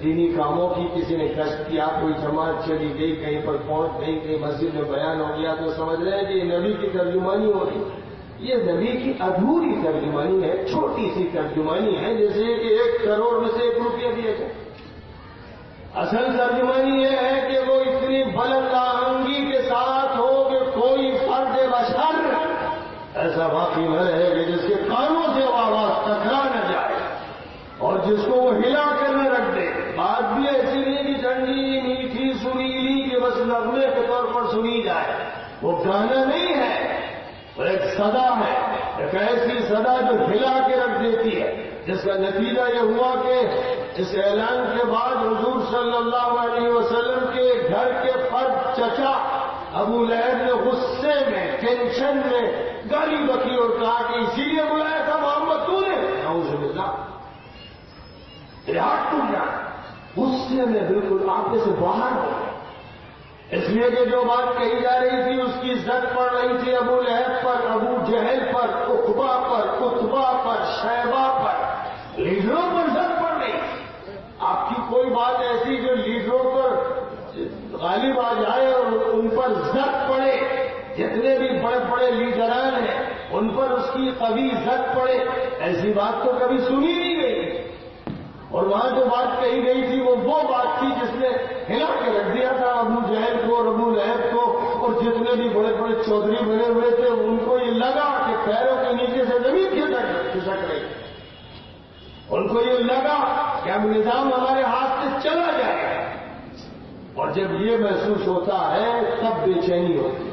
دینی کاموں کی کسی نے کشف کیا، کوئی جماعت چلی گئی، کہیں پر پہنچ گئی، کہیں مسجد میں بیان ہو گیا تو سمجھ رہے ہیں کہ یہ نبی کی ترجمانی ہو رہی. یہ نبی کی ادھوری ترجمانی ہے، چھوٹی سی ترجمانی ہے، جیسے کہ 1 کروڑ میں سے 1 روپیہ دیا جائے. اصل ترجمانی یہ ہے کہ وہ اتنی بلند آہنگی کے ساتھ ہو کہ کوئی فرد بشر ایسا باقی نہ رہے کہ جس کے کانوں سے آواز ٹکرا نہ جائے اور جس کو وہ ہلا کر نہ رکھ دے. بات بھی ایسی نہیں کہ ٹھنڈی میٹھی سریلی کہ بس نغمے کے طور پر سنی جائے. وہ گانا نہیں ہے، وہ ایک صدا ہے، ایک ایسی صدا جو ہلا کے رکھ دیتی ہے، جس کا نتیجہ یہ ہوا کہ اس اعلان کے بعد حضور صلی اللہ علیہ وسلم کے گھر کے فرد چچا ابو لہب نے غصے میں، ٹینشن میں گالی بکی اور کہا کہ اسی لیے بلایا تھا محمد تو نے. اعوذ باللہ، ہاتھ ٹوٹ جائے. غصے میں بالکل آپے سے باہر ہو گئے، اس لیے کہ جو بات کہی جا رہی تھی اس کی زد پڑ رہی تھی ابو لہب پر، ابو جہل پر، عقبہ پر، عتبہ پر، شیبہ پر، لیڈروں پر زد پڑ رہی. آپ کی کوئی بات ایسی جو لیڈروں پر غالب آ جائے اور ان پر زد پڑے، جتنے بھی بڑے بڑے لیڈران ہیں ان پر اس کی قوی زد پڑے، ایسی بات تو کبھی سنی نہیں گئی. اور وہاں جو بات کہی گئی تھی وہ بات تھی جس نے ہلا کے رکھ دیا تھا ابو جہل کو اور ابو لہب کو، اور جتنے بھی بڑے بڑے چودھری بنے ہوئے تھے ان کو یہ لگا کہ پیروں کے نیچے سے زمین کھسک رہی. ان کو یہ لگا کہ اب نظام ہمارے ہاتھ سے چلا جائے گا. اور جب یہ محسوس ہوتا ہے تب بے چینی ہوتی ہے.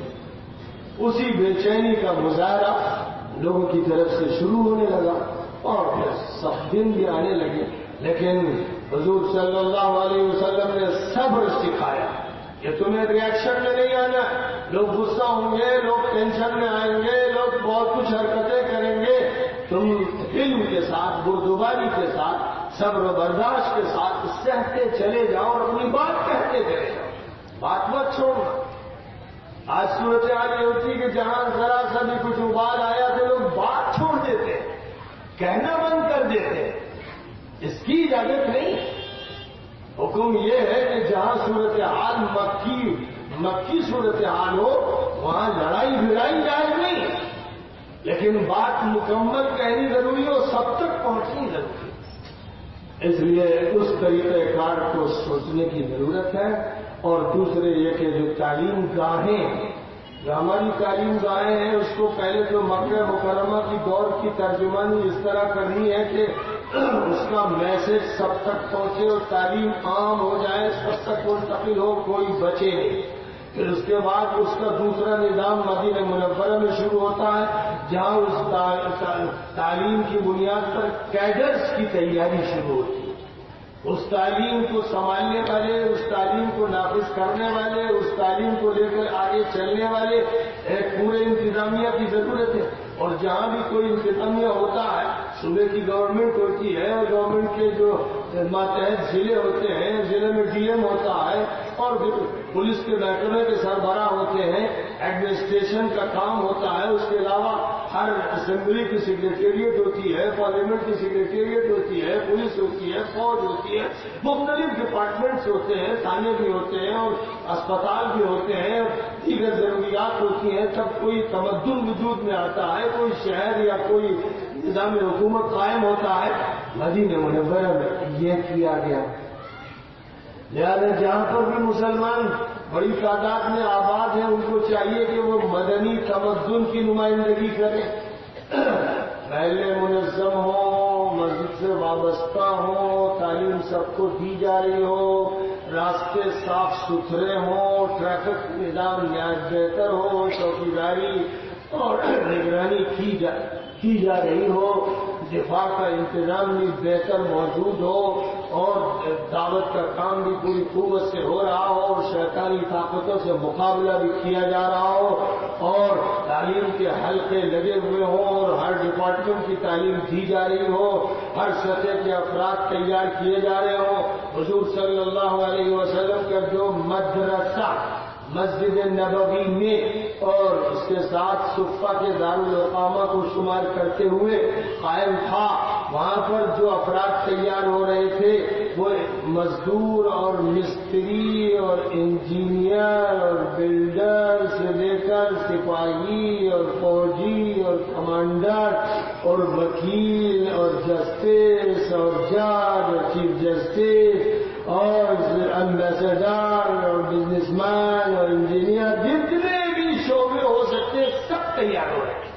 اسی بے چینی کا مظاہرہ لوگوں کی طرف سے شروع ہونے لگا اور پھر سب دن بھی آنے لگے. لیکن حضور صلی اللہ علیہ وسلم نے صبر سکھایا کہ تمہیں ریئیکشن میں نہیں آنا. لوگ غصہ ہوں گے، لوگ ٹینشن میں آئیں گے، لوگ بہت کچھ حرکتیں کریں گے، تم علم کے ساتھ، بردباری کے ساتھ، صبر و برداشت کے ساتھ سہتے چلے جاؤ اور اپنی بات کہتے چلے جاؤ، بات مت چھوڑنا. آج صورتحال یہ ہوتی کہ جہاں ذرا سا بھی کچھ ابال آیا تو لوگ بات چھوڑ دیتے، کہنا بند کر دیتے. اس کی اجازت نہیں. حکم یہ ہے کہ جہاں صورتحال مکی صورتحال ہو وہاں لڑائی بھڑائی جائز نہیں، لیکن بات مکمل کہنی ضروری ہو، سب تک پہنچنی ضروری ہے. اس لیے اس طریقہ کار کو سوچنے کی ضرورت ہے. اور دوسرے یہ کہ جو تعلیم گاہیں جو ہماری تعلیم گاہیں ہیں اس کو پہلے تو مکہ مکرمہ کی دور کی ترجمانی اس طرح کرنی ہے کہ اس کا میسج سب تک پہنچے اور تعلیم عام ہو جائے، سب تک منتقل ہو، کوئی بچے نہیں۔ پھر اس کے بعد اس کا دوسرا نظام مدینہ منورہ میں شروع ہوتا ہے، جہاں اس تعلیم کی بنیاد پر کیڈرز کی تیاری شروع ہوتی ہے۔ اس تعلیم کو سنبھالنے والے، اس تعلیم کو نافذ کرنے والے، اس تعلیم کو لے کر آگے چلنے والے ایک پورے انتظامیہ کی ضرورت ہے۔ اور جہاں بھی کوئی انتظامیہ ہوتا ہے، صوبے کی گورنمنٹ ہوتی ہے، گورنمنٹ کے جو ماتحت ضلع ہوتے ہیں، ضلع میں ڈی ایم ہوتا ہے، اور پولیس کے محکمے کے سربراہ ہوتے ہیں، ایڈمنسٹریشن کا کام ہوتا ہے۔ اس کے علاوہ ہر اسمبلی کی سیکریٹریٹ ہوتی ہے، پارلیمنٹ کی سیکریٹریٹ ہوتی ہے، پولیس ہوتی ہے، فوج ہوتی ہے، مختلف ڈپارٹمنٹس ہوتے ہیں، تھانے بھی ہوتے ہیں اور اسپتال بھی ہوتے ہیں، دیگر ضروریات ہوتی ہیں۔ تب کوئی تمدن وجود میں آتا ہے، کوئی شہر یا کوئی نظام حکومت قائم ہوتا ہے۔ مدینہ منورہ میں یہ کیا گیا۔ لہٰذا جہاں پر بھی مسلمان بڑی تعداد میں آباد ہیں، ان کو چاہیے کہ وہ مدنی تمدن کی نمائندگی کریں، پہلے منظم ہو، مسجد سے وابستہ ہو، تعلیم سب کو دی جا رہی ہو، راستے صاف ستھرے ہوں، ٹریفک نظام نہایت بہتر ہو، چوکیداری اور نگرانی کی جا رہی ہو، دفاع کا انتظام بھی بہتر موجود ہو، اور دعوت کا کام بھی پوری قوت سے ہو رہا ہو، اور شیطانی طاقتوں سے مقابلہ بھی کیا جا رہا ہو، اور تعلیم کے حلقے لگے ہوئے ہوں، اور ہر ڈپارٹمنٹ کی تعلیم دی جا رہی ہو، ہر سطح کے افراد تیار کیے جا رہے ہوں۔ حضور صلی اللہ علیہ وسلم کا جو مدرسہ مسجد نبوی میں اور اس کے ساتھ صفہ کے دارالاقامہ کو شمار کرتے ہوئے قائم تھا، وہاں پر جو افراد تیار ہو رہے تھے وہ مزدور اور مستری اور انجینئر اور بلڈر سے لے کر سپاہی اور فوجی اور کمانڈر اور وکیل اور جسٹس اور جج اور چیف جسٹس اور امبیسڈر اور بزنس مین اور انجینئر، جتنے بھی شعبے ہو سکتے سب تیار ہو رہے ہیں،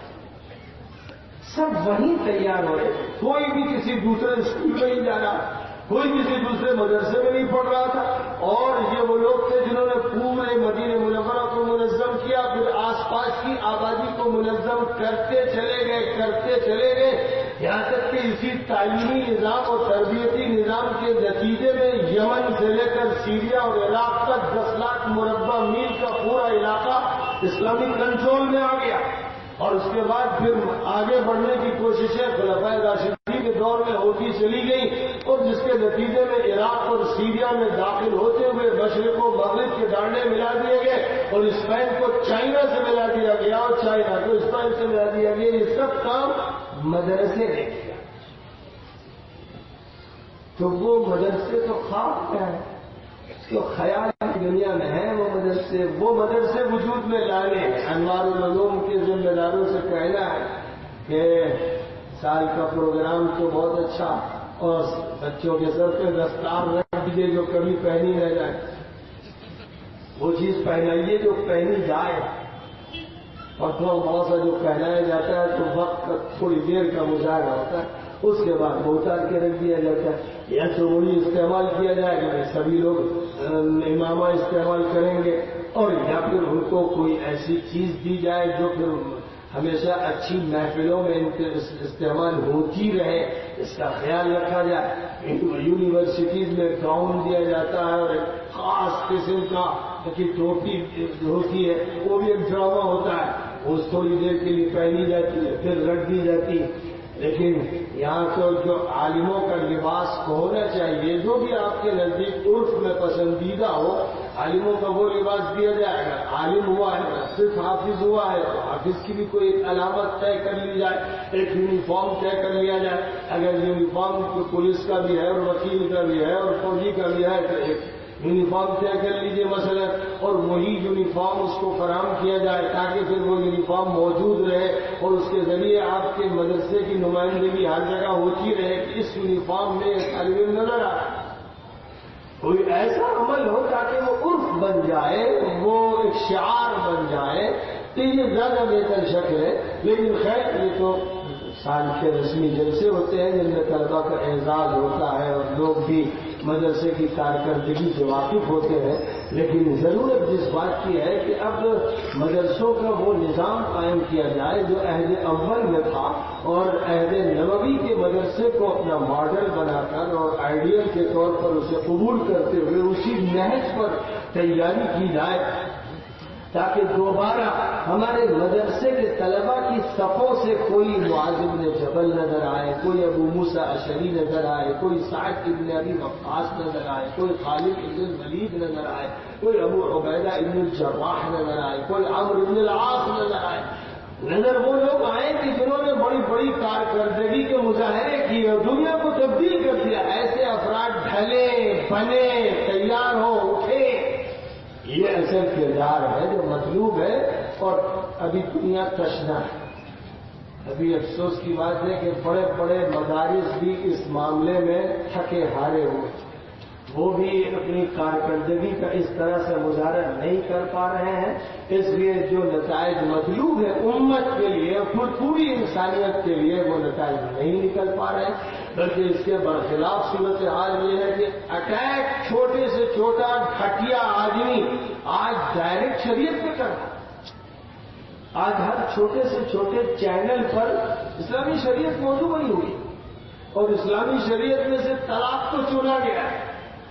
سب وہیں تیار ہو رہے ہیں۔ کوئی بھی کسی دوسرے اسکول میں نہیں جا رہا، کوئی کسی دوسرے مدرسے میں نہیں پڑھ رہا تھا، اور یہ وہ لوگ تھے جنہوں نے پورے مدینہ منورہ کو منظم کیا، پھر آس پاس کی آبادی کو منظم کرتے چلے گئے، یہاں تک کہ اسی تعلیمی نظام اور تربیتی نظام کے نتیجے میں یمن سے لے کر سیریا اور عراق تک 10 لاکھ مربع میل کا پورا علاقہ اسلامی کنٹرول میں آ گیا، اور اس کے بعد پھر آگے بڑھنے کی کوششیں خلفائے راشدین کے دور میں ہوتی چلی گئی، اور جس کے نتیجے میں عراق اور سیریا میں داخل ہوتے ہوئے مشرق و مغرب کے ڈانڈے ملا دیے گئے، اور اسپین کو چائنا سے ملا دیا گیا، اور چائنا کو اسپین سے ملا دیا گیا۔ یہ سب کام مدرسے نے کیا۔ تو وہ مدرسے تو خواب ہے، جو خیال کی دنیا میں ہے، وہ مدرسے وجود میں لانے۔ انوار العلوم کے ذمہ داروں سے کہنا ہے کہ سال کا پروگرام تو بہت اچھا، اور بچوں کے سر پہ دستار رکھ دیجیے جو کبھی پہنی نہ جائے، وہ چیز پہنائیے جو پہنی جائے، اور تھوڑا بہت سا جو پہنایا جاتا ہے تو وقت کا تھوڑی دیر کا مظاہرہ ہوتا ہے، اس کے بعد وہ اتار کے رکھ دیا جاتا ہے، یا تو وہی استعمال کیا جائے گا، سبھی لوگ امامہ استعمال کریں گے، اور یا پھر ان کو کوئی ایسی چیز دی جائے جو پھر ہمیشہ اچھی محفلوں میں استعمال ہوتی رہے، اس کا خیال رکھا جائے۔ یونیورسٹیز میں گاؤن دیا جاتا ہے، اور ایک خاص قسم کا کی ٹوپی ہوتی ہے، وہ بھی ایک ڈرامہ ہوتا ہے، وہ تھوڑی دیر کے لیے پہنی جاتی ہے پھر رکھ دی جاتی ہے۔ لیکن یہاں تو جو عالموں کا لباس ہونا چاہیے، جو بھی آپ کے نزدیک عرف میں پسندیدہ ہو، عالموں کا وہ لباس دیا جائے گا۔ عالم ہوا ہے، صرف حافظ ہوا ہے تو حافظ کی بھی کوئی علامت طے کر لی جائے، ایک یونیفارم طے کر لیا جائے۔ اگر یونیفارم پولیس کا بھی ہے اور وکیل کا بھی ہے اور فوجی کا بھی ہے تو ایک یونیفارم طے کر لیجیے مثلا، اور وہی یونیفارم اس کو فراہم کیا جائے تاکہ پھر وہ یونیفارم موجود رہے، اور اس کے ذریعے آپ کے مدرسے کی نمائندگی ہر جگہ ہوتی رہے کہ اس یونیفارم میں طالب علم نظر آ رہا ہے۔ کوئی ایسا عمل ہو تاکہ وہ عرف بن جائے، وہ ایک شعار بن جائے، تو یہ زیادہ بہتر شکل ہے۔ لیکن خیر یہ تو سال کے رسمی جلسے ہوتے ہیں جن میں طلبا کا اعزاز ہوتا ہے اور لوگ بھی مدرسے کی کارکردگی سے واقف ہوتے ہیں، لیکن ضرورت جس بات کی ہے کہ اب مدرسوں کا وہ نظام قائم کیا جائے جو عہد اول میں تھا، اور عہد نبوی کے مدرسے کو اپنا ماڈل بنا کر اور آئیڈیل کے طور پر اسے قبول کرتے ہوئے اسی نہج پر تیاری کی جائے، تاکہ دوبارہ ہمارے مدرسے کے طلباء کی صفوں سے کوئی معاذ بن جبل نظر آئے، کوئی ابو موسیٰ اشعری نظر آئے، کوئی سعد بن ابی وقاص نظر آئے، کوئی خالد بن الولید نظر آئے، کوئی ابو عبیدہ بن الجراح نظر آئے، کوئی عمرو بن العاص نظر آئے۔ نظر وہ لوگ آئے کہ جنہوں نے بڑی بڑی کارکردگی کے مظاہرے کیے اور دنیا کو تبدیل کر دیا۔ ایسے افراد ڈھلے، بنے، تیار ہو، اٹھے۔ یہ اصل کردار ہے جو مطلوب ہے، اور ابھی دنیا تشنا ہے۔ ابھی افسوس کی بات ہے کہ بڑے بڑے مدارس بھی اس معاملے میں تھکے ہارے ہوئے، وہ بھی اپنی کارکردگی کا اس طرح سے مظاہرہ نہیں کر پا رہے ہیں، اس لیے جو نتائج مطلوب ہے امت کے لیے اور پوری انسانیت کے لیے وہ نتائج نہیں نکل پا رہے ہیں، بلکہ اس کے برخلاف صورتحال یہ ہے کہ اٹیک چھوٹے سے چھوٹا گھٹیا آدمی آج ڈائریکٹ شریعت پہ کر رہا ہے۔ آج ہر چھوٹے سے چھوٹے چینل پر اسلامی شریعت موضوع بنی ہوئی، اور اسلامی شریعت میں سے طلاق کو چنا گیا ہے،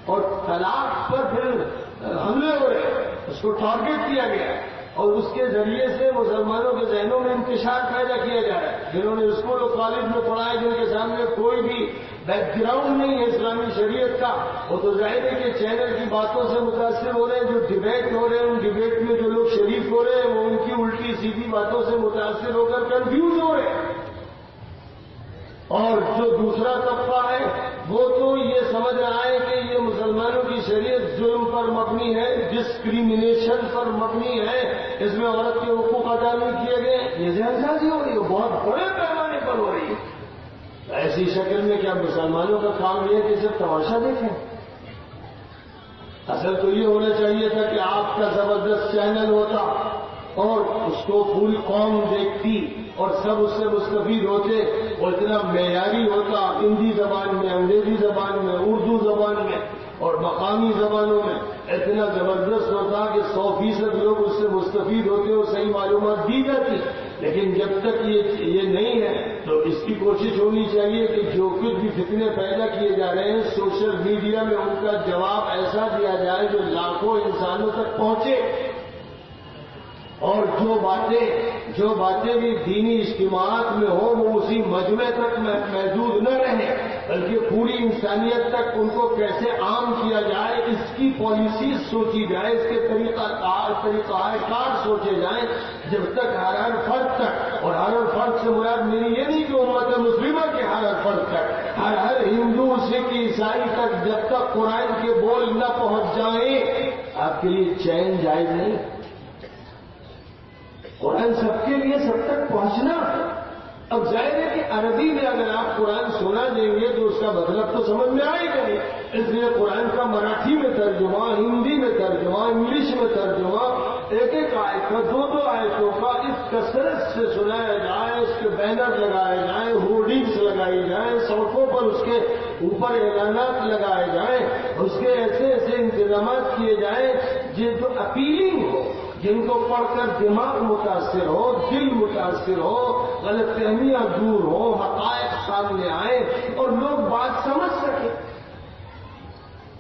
اور طلاق پر پھر حملے ہو رہے ہیں، اس کو ٹارگٹ کیا گیا ہے، اور اس کے ذریعے سے مسلمانوں کے ذہنوں میں انتشار پیدا کیا جا رہا ہے۔ جنہوں نے اسکول اور کالج میں پڑھا ہے، جن کے سامنے کوئی بھی بیک گراؤنڈ نہیں ہے اسلامی شریعت کا، وہ تو ظاہر ہے کہ چینل کی باتوں سے متاثر ہو رہے ہیں، جو ڈبیٹ ہو رہے ہیں ان ڈبیٹ میں جو لوگ شریک ہو رہے ہیں وہ ان کی الٹی سیدھی باتوں سے متاثر ہو کر کنفیوز ہو رہے ہیں۔ اور جو دوسرا طبقہ ہے وہ تو یہ سمجھ رہا ہے کہ یہ مسلمانوں کی شریعت ظلم پر مبنی ہے، ڈسکریمنیشن پر مبنی ہے، اس میں عورت کے حقوق ادا نہیں کیے گئے۔ یہ ذہن سازی ہو رہی ہے، بہت بڑے پیمانے پر ہو رہی ہے۔ ایسی شکل میں کیا مسلمانوں کا کام یہ ہے کہ صرف تماشا دیکھیں؟ اصل تو یہ ہونا چاہیے تھا کہ آپ کا زبردست چینل ہوتا اور اس کو پوری قوم دیکھتی اور سب اس سے مستفید ہوتے، اور اتنا معیاری ہوتا، ہندی زبان میں، انگریزی زبان میں، اردو زبان میں اور مقامی زبانوں میں اتنا زبردست ہوتا کہ 100% لوگ اس سے مستفید ہوتے اور صحیح معلومات دی جاتی۔ لیکن جب تک یہ نہیں ہے تو اس کی کوشش ہونی چاہیے کہ جو کچھ بھی فتنے پیدا کیے جا رہے ہیں سوشل میڈیا میں ان کا جواب ایسا دیا جائے جو لاکھوں انسانوں تک پہنچے، اور جو باتیں بھی دینی اجتماعات میں ہوں وہ اسی مجمع تک محدود نہ رہیں، بلکہ پوری انسانیت تک ان کو کیسے عام کیا جائے اس کی پالیسیز سوچی جائے، اس کے طریقہ کار سوچے جائیں، جب تک ہر فرد تک، اور ہر فرد سے مراد میری یہ نہیں کہ امت مسلمہ کے ہر فرد تک، ہر ہندو سکھ عیسائی تک جب تک قرآن کے بول نہ پہنچ جائیں آپ کے لیے چین جائز نہیں۔ قرآن سب کے لیے سب تک پہنچنا۔ اب ظاہر ہے کہ عربی میں اگر آپ قرآن سنا دیں گے تو اس کا مطلب تو سمجھ میں آئے گا نہیں، اس لیے قرآن کا مراٹھی میں ترجمہ، ہندی میں ترجمہ، انگلش میں ترجمہ، ایک ایک آیت کا، دو آیتوں کا اس کثرت سے سنایا جائے، اس کے بینر لگائے جائیں، ہورڈنگس لگائی جائیں، سڑکوں پر اس کے اوپر اعلانات لگائے جائیں، اس کے ایسے ایسے انتظامات کیے جائیں جو اپیلنگ ہو، جن کو پڑھ کر دماغ متاثر ہو، دل متاثر ہو، غلط فہمیاں دور ہو، حقائق سامنے آئے اور لوگ بات سمجھ سکیں۔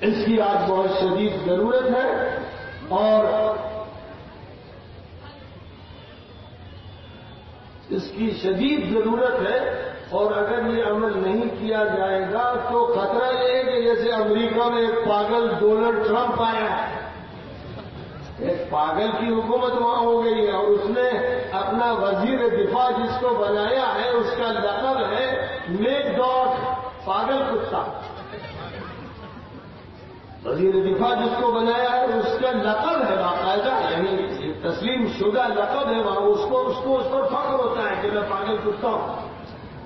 اس کی آج بہت شدید ضرورت ہے، اور اس کی شدید ضرورت ہے، اور اگر یہ عمل نہیں کیا جائے گا تو خطرہ یہ ہے کہ جیسے امریکہ میں ایک پاگل ڈونلڈ ٹرمپ آیا ہے، ایک پاگل کی حکومت وہاں ہو گئی ہے، اور اس نے اپنا وزیر دفاع جس کو بنایا ہے اس کا لقب ہے میڈ ڈاگ، پاگل کتا۔ وزیر دفاع جس کو بنایا ہے اس کا لقب ہے باقاعدہ، یعنی تسلیم شدہ لقب ہے وہاں، اس پر فخر ہوتا ہے کہ میں پاگل کتا ہوں۔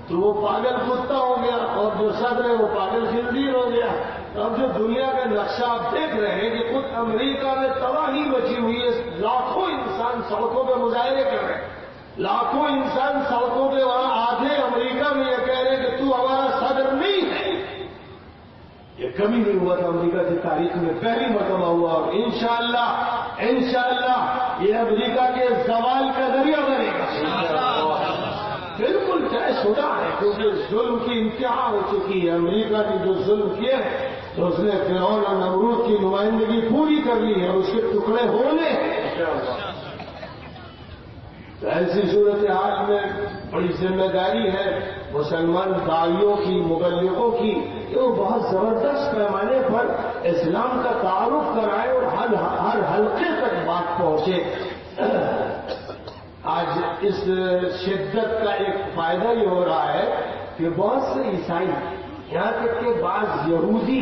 تو وہ پاگل کتا ہو گیا، اور جو صدر ہے وہ پاگل خنزیر ہو گیا۔ اب جو دنیا کا نقشہ آپ دیکھ رہے ہیں کہ خود امریکہ میں تباہی مچی ہوئی ہے، لاکھوں انسان سڑکوں پہ مظاہرے کر رہے ہیں، لاکھوں انسان سڑکوں پہ، وہاں آدھے امریکہ میں یہ کہہ رہے ہیں کہ تو ہمارا صدر نہیں ہے۔ یہ کبھی نہیں ہوا تھا امریکہ کی تاریخ میں، پہلی مرتبہ ہوا، اور انشاءاللہ یہ امریکہ کے زوال کا ذریعہ بنے گا۔ بالکل طے شدہ ہے، کیونکہ ظلم کی انتہا ہو چکی ہے۔ امریکہ نے جو ظلم کیے ہیں تو اس نے فرعون اور نمرود کی نمائندگی پوری کر لی ہے، اس کے ٹکڑے ہونے ہیں۔ تو ایسی صورتحال میں بڑی ذمہ داری ہے مسلمان داعیوں کی، مبلغوں کی، کہ وہ بہت زبردست پیمانے پر اسلام کا تعارف کرائے اور ہر حلقے تک بات پہنچے۔ آج اس شدت کا ایک فائدہ یہ ہو رہا ہے کہ بہت سے عیسائی، یہاں تک کہ بعض یہودی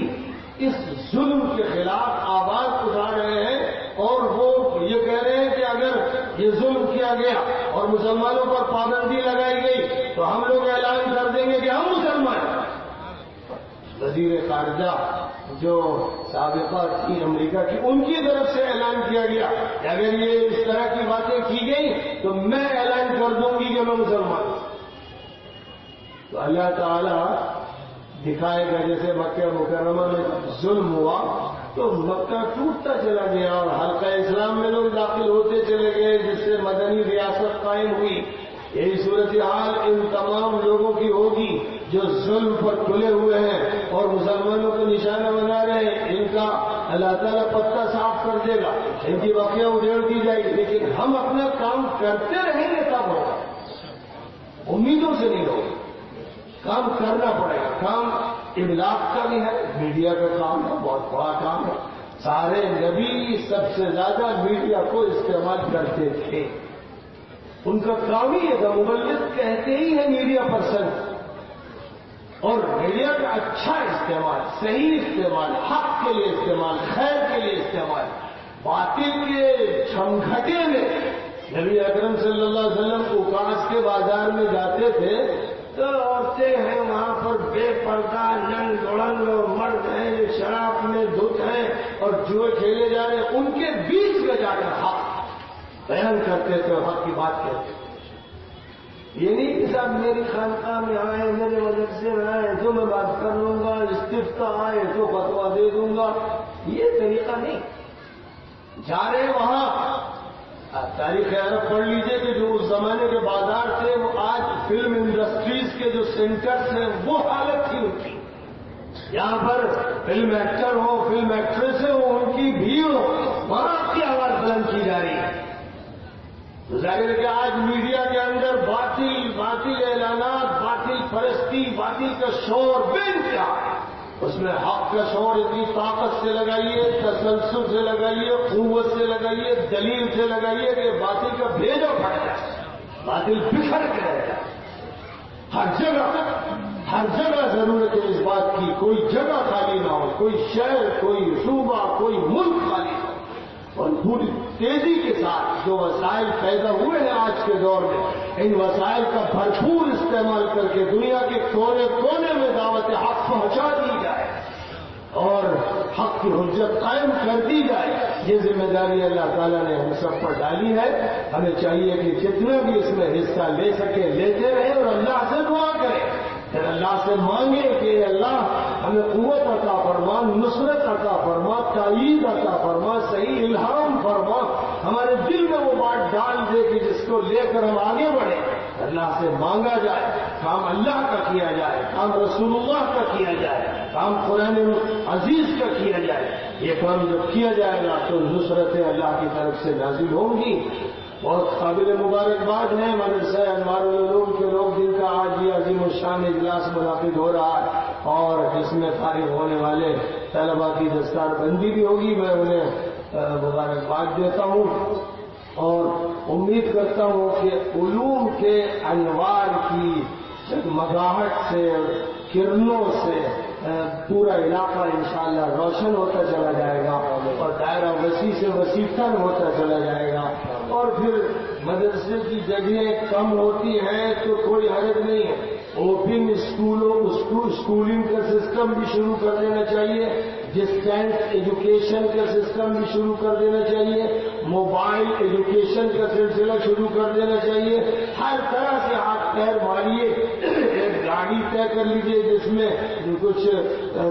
اس ظلم کے خلاف آواز اٹھا رہے ہیں، اور وہ یہ کہہ رہے ہیں کہ اگر یہ ظلم کیا گیا اور مسلمانوں پر پابندی لگائی گئی تو ہم لوگ اعلان کر دیں گے کہ ہم مسلمان ہیں۔ وزیر خارجہ جو سابقہ تھی امریکہ کی، ان کی طرف سے اعلان کیا گیا کہ اگر یہ اس طرح کی باتیں کی گئی تو میں اعلان کر دوں گی کہ میں مسلمان ہوں۔ تو اللہ تعالی دکھائے گا، جیسے مکہ مکرمہ میں ظلم ہوا تو مکہ ٹوٹتا چلا گیا اور حلقہ اسلام میں لوگ داخل ہوتے چلے گئے، جس سے مدنی ریاست قائم ہوئی۔ یہی صورتحال ان تمام لوگوں کی ہوگی جو ظلم پر تلے ہوئے ہیں اور مسلمانوں کو نشانہ بنا رہے ہیں۔ ان کا اللہ تعالیٰ پتہ صاف کر دے گا، ان کی بقیہ اجیڑ دی جائے گی، لیکن ہم اپنا کام کرتے رہیں گے تب ہوگا، امیدوں سے نہیں ہوگا، کام کرنا پڑے گا۔ کام ابلاغ کا بھی ہے، میڈیا کا کام ہے، بہت بڑا کام ہے۔ سارے نبی سب سے زیادہ میڈیا کو استعمال کرتے تھے، ان کا کام ہی ہے، مبلغ کہتے ہی ہیں میڈیا پرسن، اور میڈیا کا اچھا استعمال، صحیح استعمال، حق کے لیے استعمال، خیر کے لیے استعمال۔ باطل کے چھمگھٹے میں نبی اکرم صلی اللہ علیہ وسلم اوکاس کے بازار میں جاتے تھے تو عورتیں ہیں وہاں پر بے پردہ، ننگ دوڑنگ، اور مرد ہیں جو شراب میں دھت ہیں اور جوئے کھیلے جا رہے ہیں، ان کے بیچ میں جا کر حق بیان کرتے تھے اور حق کی بات کرتے تھے۔ یہ نہیں کہ صاحب میری خانقاہ میں آئے، میرے مدرسے میں آئے تو میں بات کر لوں گا، استفتاء آئے تو فتوا دے دوں گا، یہ طریقہ نہیں۔ جا رہے وہاں تاریخ عرب پڑھ لیجئے کہ جو اس زمانے کے بازار تھے وہ آج فلم انڈسٹریز کے جو سینٹرز ہیں وہ حالت تھی ان کی۔ یہاں پر فلم ایکٹر ہو، فلم ایکٹریس ہو، ان کی بھیڑ ہو، وہاں کی آواز بلند کی جا رہی ہے۔ ظاہر ہے کہ آج میڈیا کے اندر باطل اعلانات، باطل پرستی، باطل کا شور بے انتہا ہے۔ اس میں حق کا شور اتنی طاقت سے لگائیے، تسلسل سے لگائیے، قوت سے لگائیے، دلیل سے لگائیے کہ باطل کا بھیجا پڑ جائے، باطل بکھر کے رہ جائے۔ ہر جگہ ضرورت ہے اس بات کی، کوئی جگہ خالی نہ ہو، کوئی شہر، کوئی صوبہ، کوئی ملک خالی نہ ہو، اور پوری تیزی کے ساتھ جو وسائل پیدا ہوئے ہیں آج کے دور میں، ان وسائل کا بھرپور استعمال کر کے دنیا کے کونے کونے میں دعوت حق پہنچا دی جائے اور حق کی حجت قائم کر دی جائے۔ یہ ذمہ داری اللہ تعالیٰ نے ہم سب پر ڈالی ہے۔ ہمیں چاہیے کہ جتنے بھی اس میں حصہ لے سکے لیتے رہیں اور اللہ سے دعا کریں، پھر اللہ سے مانگے کہ اللہ ہمیں قوت عطا فرما، نصرت عطا فرما، تائید عطا فرما، صحیح الہام فرما، ہمارے دل میں وہ بات ڈال دے کہ جس کو لے کر ہم آگے بڑھیں۔ اللہ سے مانگا جائے، کام اللہ کا کیا جائے، کام رسول اللہ کا کیا جائے، کام قرآن عزیز کا کیا جائے۔ یہ کام جب کیا جائے گا تو نصرتیں اللہ کی طرف سے نازل ہوں گی۔ بہت قابل مبارکباد ہے مدرسہ انوار العلوم کے لوگ جن کا آج یہ عظیم الشان اجلاس منعقد ہو رہا ہے اور جس میں فارغ ہونے والے طلباء کی دستار بندی بھی ہوگی۔ میں انہیں مبارکباد دیتا ہوں اور امید کرتا ہوں کہ علوم کے انوار کی جگمگاہٹ سے، کرنوں سے پورا علاقہ انشاءاللہ روشن ہوتا چلا جائے گا اور دائرہ وسیع سے وسیع تر ہوتا چلا جائے گا۔ اور پھر مدرسے کی جگہیں کم ہوتی ہیں تو کوئی حرج نہیں ہے، اوپن اسکولنگ کا سسٹم بھی شروع کر دینا چاہیے ڈسٹینس ایجوکیشن کا سسٹم بھی شروع کر دینا چاہیے، موبائل ایجوکیشن کا سلسلہ شروع کر دینا چاہیے، ہر طرح سے ہاتھ پیر ماریے، ایک گاڑی طے کر لیجیے جس میں کچھ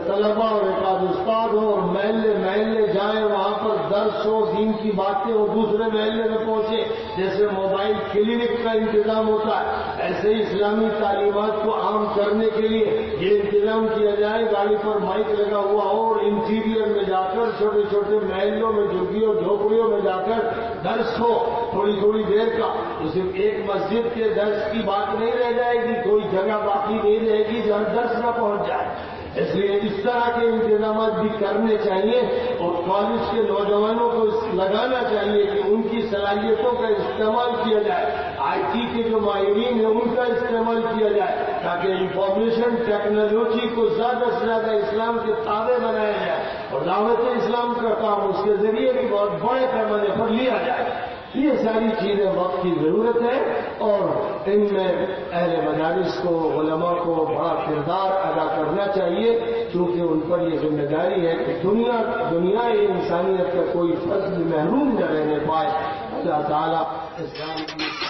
طلبا اور ایک آدھ استاد ہو، اور محلے محلے جائیں، وہاں پر درس ہو، دین کی باتیں ہو، دوسرے محلے میں پہنچے، جیسے موبائل کلینک کا انتظام ہوتا ہے ایسے ہی اسلامی تعلیمات کو عام کرنے کے لیے یہ انتظام کیا جائے، گاڑی پر مائک لگا ہوا ہو اور انٹیریئر میں جا کر چھوٹے چھوٹے محلوں میں جھگیوں جھوپڑیوں میں جا کر درس ہو تھوڑی تھوڑی دیر کا، تو صرف ایک مسجد کے درس کی بات نہیں رہ جائے گی، کوئی جگہ باقی نہیں رہے گی جہاں درس نہ پہنچ جائے، اس لیے اس طرح کے انتظامات بھی کرنے چاہیے، اور کالج کے نوجوانوں کو لگانا چاہیے کہ ان کی صلاحیتوں کا استعمال کیا جائے، آئی ٹی کے جو ماہرین ہیں ان کا استعمال کیا جائے، تاکہ انفارمیشن ٹیکنالوجی کو زیادہ سے زیادہ اسلام کے تابع بنایا جائے، اور دعوت اسلام کا کام اس کے ذریعے بھی بہت بڑے پیمانے پر لیا جائے۔ یہ ساری چیزیں وقت کی ضرورت ہے، اور ان میں اہل مدارس کو، علماء کو بڑا کردار ادا کرنا چاہیے، کیونکہ ان پر یہ ذمہ داری ہے کہ دنیا انسانیت کا کوئی فضل محروم نہ رہنے پائے۔ اللہ تعالیٰ اسلام کی